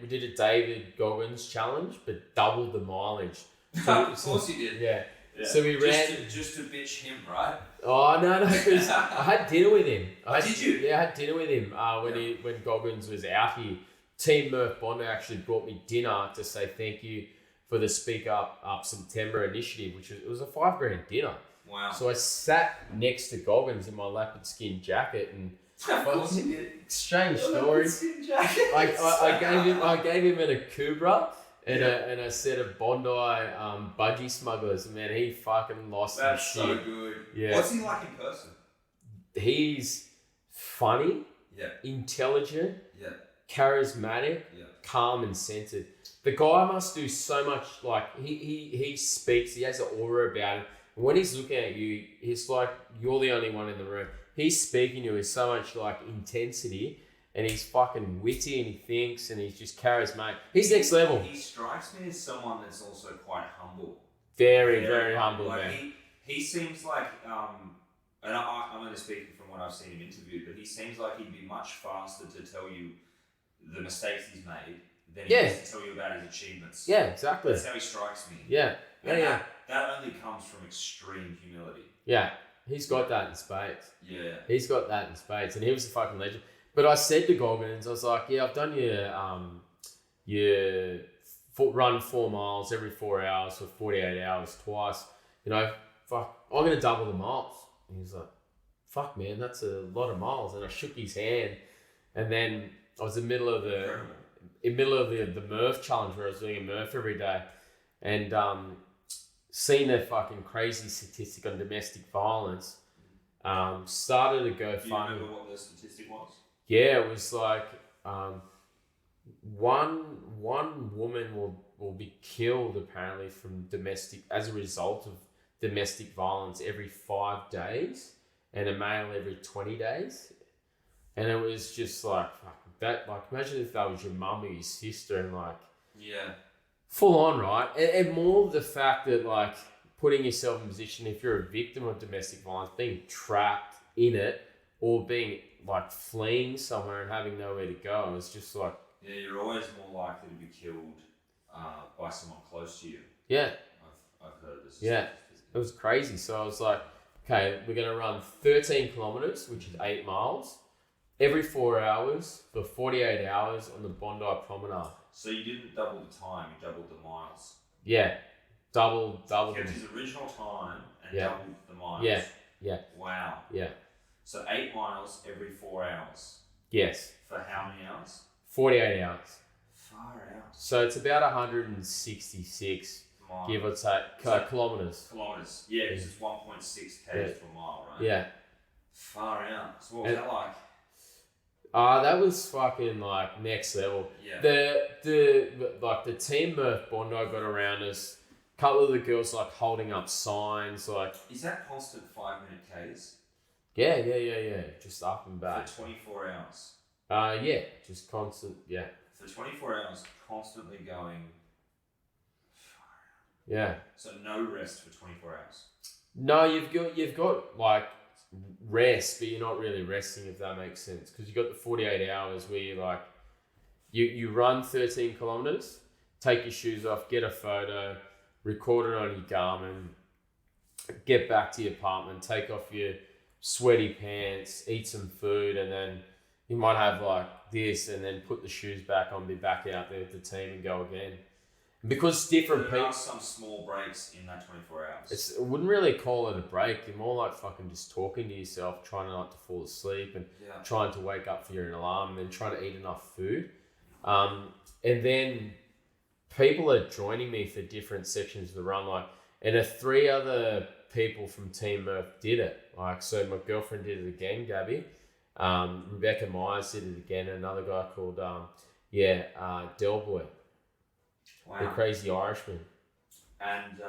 did a David Goggins challenge, but doubled the mileage. Of course you did. Yeah. So we ran just to bitch him, right? Oh no, because I had dinner with him. Did you? Yeah, I had dinner with him when Goggins was out here. Team Murph Bondi actually brought me dinner to say thank you for the Speak Up September initiative, which was a $5,000 dinner. Wow. So I sat next to Goggins in my leopard skin jacket and of course you did. Strange story. I gave him a Kubra and a set of Bondi budgie smugglers. Man, he fucking lost his shit. That's so good. Yeah. What's he like in person? He's funny, intelligent, charismatic, calm and centered. The guy must do so much. Like he speaks. He has an aura about him. And when he's looking at you, he's like you're the only one in the room. He's speaking to you with so much like intensity, and he's fucking witty, and he thinks, and he's just charismatic. He's next level. He strikes me as someone that's also quite humble. Very humble, like man. He seems like and I'm only speaking from what I've seen him interviewed, but he seems like he'd be much faster to tell you the mistakes he's made than he is to tell you about his achievements. Yeah, exactly. That's how he strikes me. Yeah. That only comes from extreme humility. Yeah. He's got that in spades. Yeah. He's got that in spades, and he was a fucking legend. But I said to Goggins, I was like, yeah, I've done your run 4 miles every 4 hours for 48 hours twice. You know, fuck, I'm going to double the miles. And he's like, fuck, man, that's a lot of miles. And I shook his hand, and then I was in the middle of the Murph challenge where I was doing a Murph every day, and seen a fucking crazy statistic on domestic violence. Started to go funny. Do you remember what the statistic was? Yeah, it was like one woman will be killed apparently as a result of domestic violence every 5 days, and a male every 20 days. And it was just like fuck that. Like imagine if that was your mum or your sister, and like full on, right? And more the fact that like putting yourself in a position, if you're a victim of domestic violence, being trapped in it or being like fleeing somewhere and having nowhere to go, it's just like... Yeah, you're always more likely to be killed by someone close to you. Yeah. I've heard this. Yeah, it was crazy. So I was like, okay, we're going to run 13 kilometers, which is 8 miles, every 4 hours for 48 hours on the Bondi Promenade. So you didn't double the time, you doubled the miles. Yeah, double. He kept his original time and doubled the miles. Yeah. Wow. Yeah. So 8 miles every 4 hours. Yes. For how many hours? 48 hours. Far out. So it's about 166, miles. Give or take, kilometers. Kilometers. Yeah, because it's 1.6 k's to a mile, right? Yeah. Far out. So what was that like? That was fucking like next level. Yeah. The team Murph Bondi got around us. A couple of the girls like holding up signs like. Is that constant 5-minute k's? Yeah. Just up and back. For 24 hours. Yeah, just constant. Yeah. For 24 hours, constantly going. Yeah. So no rest for 24 hours. No, you've got like rest, but you're not really resting, if that makes sense, because you got the 48 hours where you like you run 13 kilometers, take your shoes off, get a photo, record it on your Garmin, get back to your apartment, take off your sweaty pants, eat some food, and then you might have like this, and then put the shoes back on, be back out there with the team and go again. Because different people... There are some small breaks in that 24 hours. I wouldn't really call it a break. You're more like fucking just talking to yourself, trying not to fall asleep, and trying to wake up for your alarm, and then trying to eat enough food. And then people are joining me for different sections of the run. Like, and 3 other people from Team Murph did it. Like, so my girlfriend did it again, Gabby. Rebecca Myers did it again. And another guy called, Delboy. Wow. The Crazy Irishman. And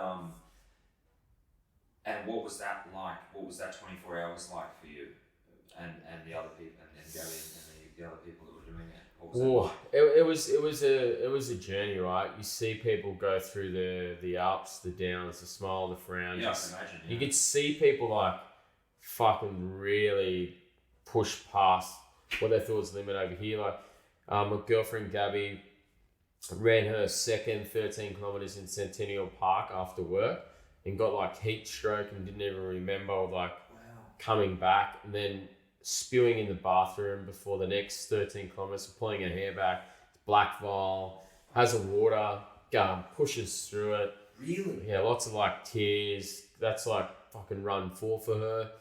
what was that like? What was that 24 hours like for you and the other people and Gabby and the other people that were doing it? What was that like? It was a journey, right? You see people go through the ups, the downs, the smile, the frown. Yeah, I can imagine. Yeah. You could see people like fucking really push past what they thought was the limit over here. Like my girlfriend Gabby ran her second 13 kilometers in Centennial Park after work and got like heat stroke and didn't even remember like coming back, and then spewing in the bathroom before the next 13 kilometers, pulling her hair back, black vial, has a water, pushes through it. Really? Yeah, lots of like tears. That's like fucking run 4 for her.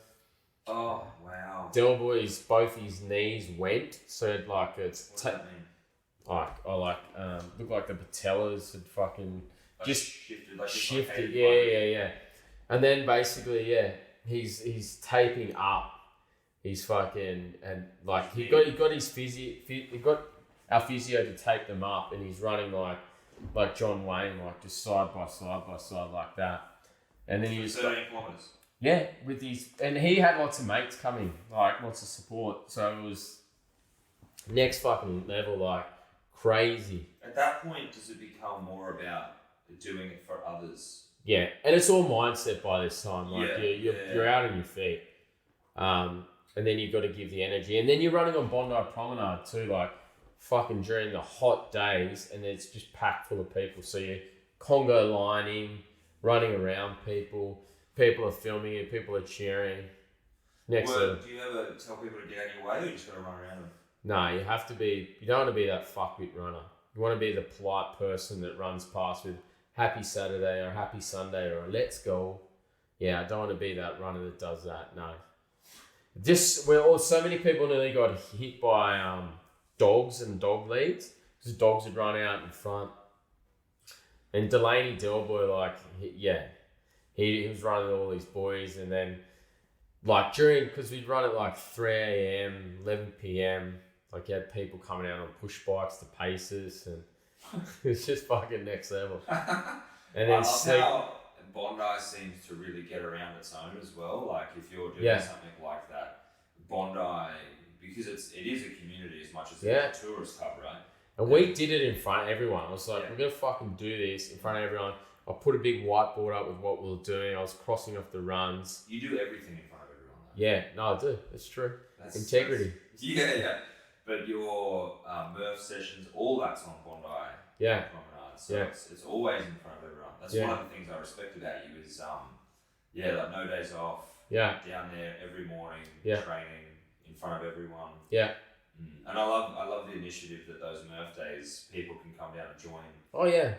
Oh, wow. Del Boy's both his knees went, so like it's What does that mean? Looked like the patellas had fucking Like just shifted. Yeah. And then basically, he's taping up. He's fucking and like he got his he got our physio to tape them up, and he's running like John Wayne, like just side by side like that. And then he was 13 kilometers. Yeah, with these, and he had lots of mates coming, like lots of support. So it was next fucking level, like crazy. At that point, does it become more about doing it for others? Yeah, and it's all mindset by this time. Like Yeah, you're out on your feet, and then you've got to give the energy, and then you're running on Bondi Promenade too, like fucking during the hot days, and it's just packed full of people. So you're Congo lining, running around people. People are filming you. People are cheering. Do you ever tell people to get out of your way, or you just got to run around them? No, you have to be. You don't want to be that fuckwit runner. You want to be the polite person that runs past with happy Saturday or happy Sunday or let's go. Yeah, I don't want to be that runner that does that. No. So many people nearly got hit by dogs and dog leads because dogs had run out in front. And Delaney Delboy, he was running all these boys, and then because we'd run at like 3 a.m, 11 p.m, like you had people coming out on push bikes to paces, and it was just fucking next level. And then how Bondi seems to really get around its own as well. Like if you're doing something like that, Bondi, because it is a community as much as it's a tourist hub, right? And we did it in front of everyone. I was like, we're going to fucking do this in front of everyone. I put a big whiteboard up with what we were doing. I was crossing off the runs. You do everything in front of everyone, though. Yeah, no, I do. That's true. Integrity. Yeah. But your Murph sessions, all that's on Bondi. Yeah. Promenade. So it's always in front of everyone. That's one of the things I respect about you is, like no days off. Yeah. Down there every morning, training in front of everyone. Yeah. And I love the initiative that those Murph days people can come down and join. Oh yeah.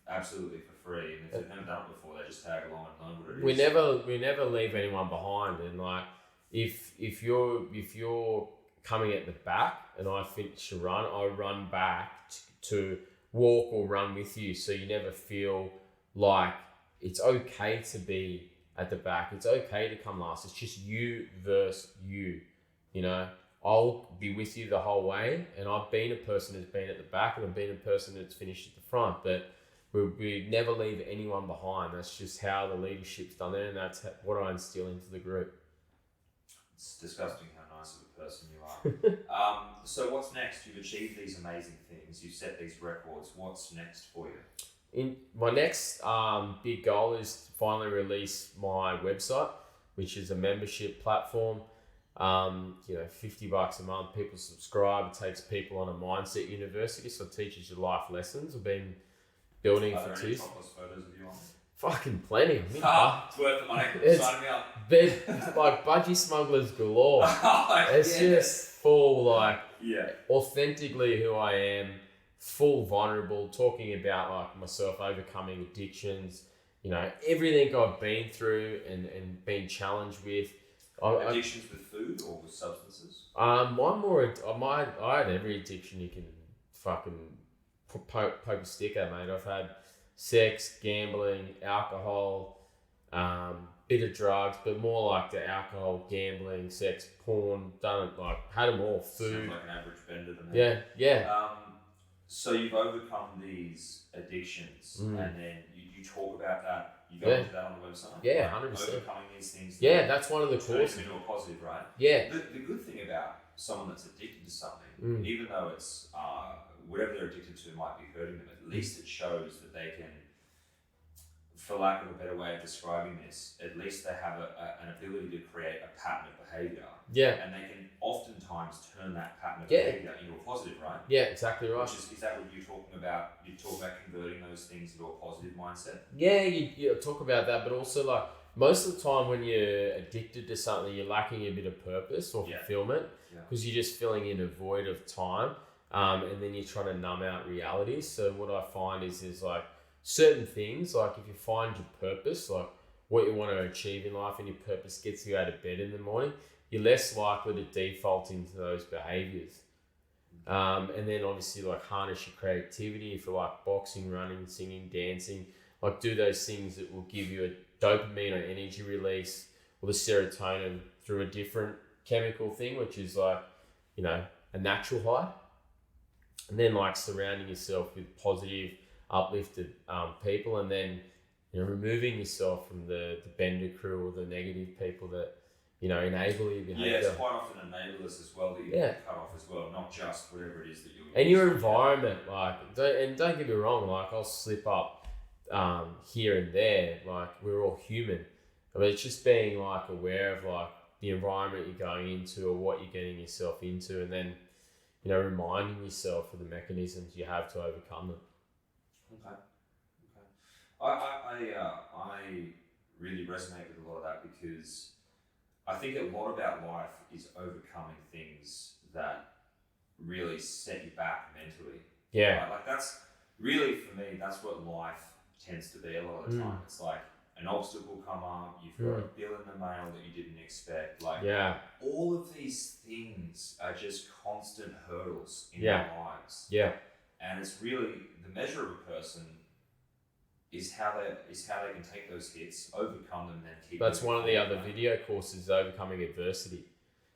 Absolutely for free. And if they've never done it before, they just tag along and learn what it is. We never leave anyone behind. And like if you're coming at the back and I finish a run, I run back to walk or run with you, so you never feel like it's okay to be at the back. It's okay to come last. It's just you versus you. I'll be with you the whole way, and I've been a person that's been at the back, and I've been a person that's finished at the front, but we never leave anyone behind. That's just how the leadership's done there, and that's what I instill into the group. It's disgusting how nice of a person you are. So what's next? You've achieved these amazing things. You've set these records. What's next for you? My next big goal is to finally release my website, which is a membership platform. $50 a month, people subscribe. It takes people on a mindset university, so it teaches you life lessons. I've been building for 2 years. Topless photos of you on? Fucking plenty. It's worth the money. Sign me up. Like budgie smugglers galore. It's just full, authentically who I am, full vulnerable, talking about like myself overcoming addictions, everything I've been through and been challenged with. Addictions with food or with substances? I had every addiction you can fucking poke a stick at, mate. I've had sex, gambling, alcohol, bit of drugs, but more like the alcohol, gambling, sex, porn, done it, like had them all. Food. Sounds like an average bender to me. Yeah. So you've overcome these addictions, and then you talk about that. You go Yeah. into that on the website. Yeah, like 100%. Overcoming these things. Yeah, that's one of the turns courses. into a positive, right? Yeah. The good thing about someone that's addicted to something, Mm. even though it's whatever they're addicted to might be hurting them, at least it shows that they can, for lack of a better way of describing this, at least they have an ability to create a pattern of behavior. Yeah. And they can oftentimes turn that pattern of Yeah. behavior into a positive, right? Yeah, exactly right. Which is that what you're talking about? You talk about converting those things into a positive mindset? Yeah, you talk about that, but also like most of the time when you're addicted to something, you're lacking a bit of purpose or Yeah. fulfillment Yeah. because you're just filling in a void of time, and then you're trying to numb out reality. So what I find is like certain things, like if you find your purpose, like what you want to achieve in life, and your purpose gets you out of bed in the morning, you're less likely to default into those behaviors. And then obviously like harness your creativity if you like boxing, running, singing, dancing, like do those things that will give you a dopamine or energy release or the serotonin through a different chemical thing, which is like, you know, a natural high. And then like surrounding yourself with positive, uplifted people, and then, you know, removing yourself from the bender crew or the negative people that, you know, enable your behavior. Yeah, it's quite often enablers as well that you Yeah. can cut off as well, not just whatever it is that you're And your using. environment, like, don't get me wrong, like I'll slip up here and there, like we're all human, but it's just being like aware of like the environment you're going into or what you're getting yourself into, and then, you know, reminding yourself of the mechanisms you have to overcome them. Okay. I really resonate with a lot of that because I think a lot about life is overcoming things that really set you back mentally. Yeah. Right? Like that's really, for me, that's what life tends to be a lot of the time. It's like an obstacle come up, you've got a bill in the mail that you didn't expect. Like Yeah. all of these things are just constant hurdles in Yeah. our lives. Yeah. And it's really the measure of a person is how they can take those hits, overcome them, and then keep. That's moving one of the forward, other right? video courses, overcoming adversity.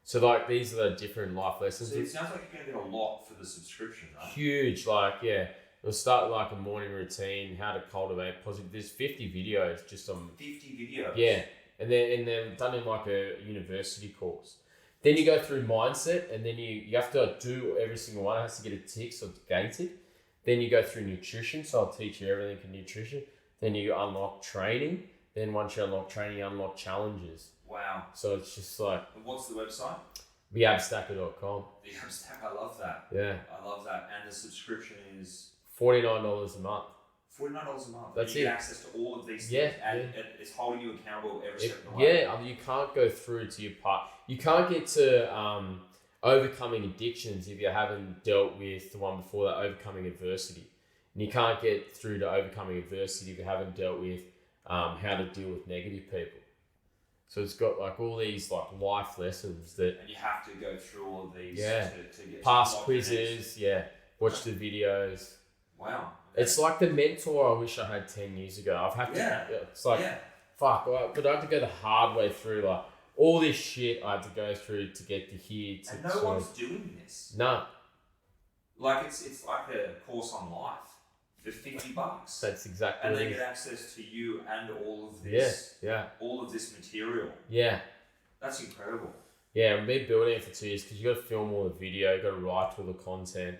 So like these are the different life lessons. So it sounds like you're going to get a lot for the subscription, right? Huge, like, yeah. It'll start with like a morning routine, how to cultivate positive. There's 50 videos just on 50 videos. Yeah, and they're done in like a university course. Then you go through mindset, and then you have to do every single one. It has to get a tick, so it's gated. Then you go through nutrition, so I'll teach you everything in nutrition. Then you unlock training. Then once you unlock training, you unlock challenges. Wow. So it's just like And what's the website? theabstacker.com. The Abstacker. I love that. Yeah, I love that. And the subscription is $49 a month. $49 a month. That's you it. get access to all of these Yeah, things, and yeah. it's holding you accountable every step of the way. Yeah, I mean, you can't go through to your part. You can't get to overcoming addictions if you haven't dealt with the one before that, overcoming adversity. And you can't get through to overcoming adversity if you haven't dealt with how to deal with negative people. So it's got like all these like life lessons that And you have to go through all of these Yeah. to get past to unlock the next. quizzes, yeah, watch the videos. Wow. It's like the mentor I wish I had 10 years ago. I've had to, Yeah. it's like, yeah. fuck, but I had to go the hard way through, like, all this shit I had to go through to get to here. And no one's doing this. No, Like it's like a course on life for $50. that's exactly And what they it get is. access to you and all of Yeah, this, yeah, all of this material. yeah. That's incredible. Yeah, I've been building it for 2 years because you got to film all the video, you got to write all the content,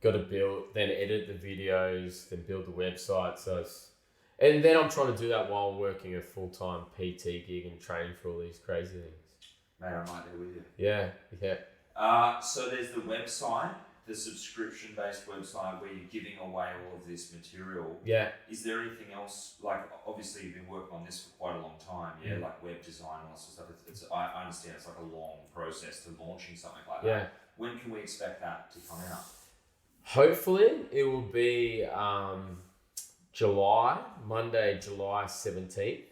got to build, then edit the videos, then build the website. And then I'm trying to do that while working a full-time PT gig and training for all these crazy things. Mate, I'm right there with you. Yeah, yeah. So there's the website, the subscription-based website where you're giving away all of this material. Yeah. Is there anything else? Like, obviously, you've been working on this for quite a long time. Yeah, like web design and all that sort of stuff. I understand it's like a long process to launching something like that. Yeah. When can we expect that to come out? Hopefully it will be Monday, July 17th.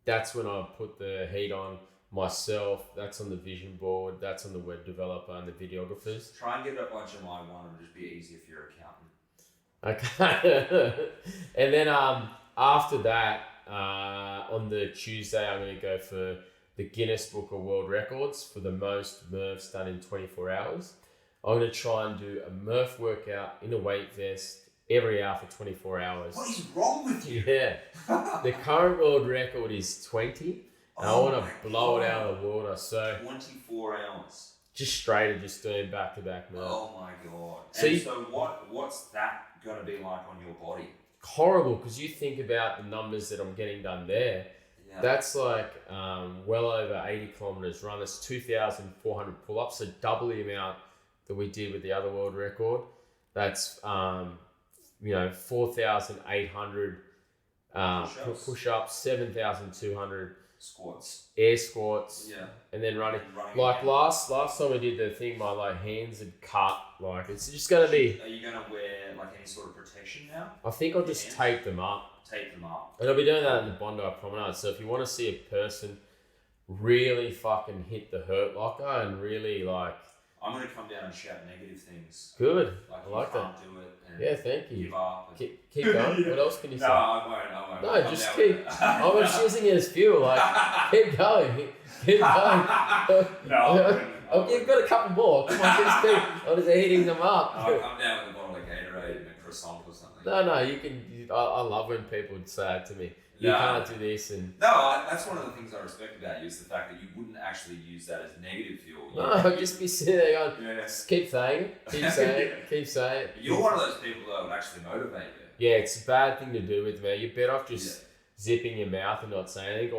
That's when I put the heat on myself. That's on the vision board. That's on the web developer and the videographers. Try and get it up by July 1. It'll just be easier if you're an accountant. Okay. And then after that, on the Tuesday, I'm going to go for the Guinness Book of World Records for the most MRFs done in 24 hours. I'm going to try and do a Murph workout in a weight vest every hour for 24 hours. What is wrong with you? Yeah. The current world record is 20. And I want to blow it out of the water. So 24 hours. Just straight and just doing back-to-back Murph. Oh my God. So so what's that going to be like on your body? Horrible, because you think about the numbers that I'm getting done there. Yeah. That's like well over 80 kilometers run. That's 2,400 pull-ups, so double the amount that we did with the other world record. That's 4,800 push-ups, 7,200 squats, air squats, yeah, and then running like last time we did the thing, my like hands had cut. Like it's just gonna be. Are you gonna wear like any sort of protection now? I think I'll just tape them up. And I'll be doing that in the Bondi Promenade. So if you want to see a person really fucking hit the hurt locker and really like, I'm gonna come down and shout negative things. Good. Like I like that. Do it. And yeah, thank you. Give up. And... Keep going. What else can you say? No, I won't. No, just keep. I'm just using it as fuel. Like, keep going. Keep going. You've got a couple more. Come on, just keep. I'm just eating them up. I'll come down with a bottle of Gatorade and a croissant or something. No, you can. I love when people would say it to me. You can't do this and. No, that's one of the things I respect about you is the fact that you wouldn't actually use that as negative fuel. No, just be sitting there going, just keep saying it, keep saying it. You're one of those people that would actually motivate you. Yeah, it's a bad thing to do with me. You're better off just zipping your mouth and not saying anything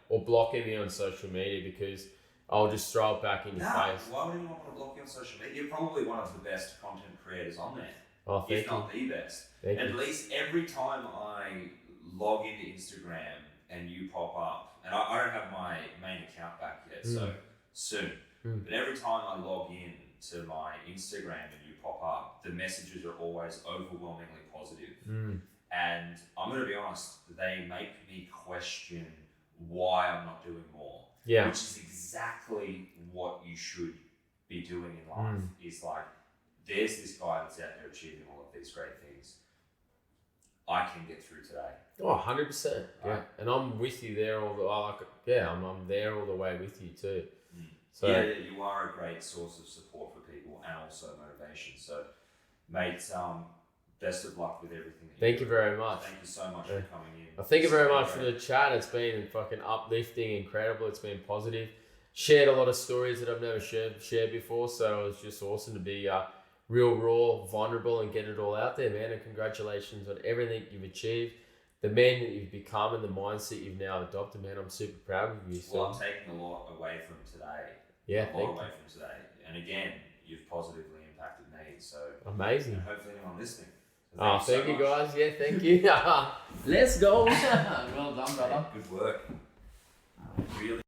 or blocking me on social media because I'll just throw it back in your face. Why would anyone want to block you on social media? You're probably one of the best content creators on there. Oh, thank if not the best. At least every time I log into Instagram and you pop up, and I don't have my main account back yet, so soon. But every time I log in to my Instagram and you pop up, the messages are always overwhelmingly positive. And I'm going to be honest, they make me question why I'm not doing more. Yeah. Which is exactly what you should be doing in life. Is like, there's this guy that's out there achieving all of these great things. I can get through today. Oh, 100%. Yeah. And I'm with you there I'm there all the way with you too. So you are a great source of support for people and also motivation. So, mate, best of luck with everything. Thank you very much. Thank you so much for coming in. Thank you very much for the chat. It's been fucking uplifting, incredible. It's been positive. Shared a lot of stories that I've never shared before. So it was just awesome to be real raw, vulnerable, and get it all out there, man. And congratulations on everything you've achieved, the man that you've become, and the mindset you've now adopted, man. I'm super proud of you. So. Well, I'm taking a lot away from today. Yeah, a lot away from today. And again, you've positively impacted me. So amazing. And hopefully anyone listening. So thank you guys. Yeah, thank you. Let's go. Well done, brother. Good work. Really.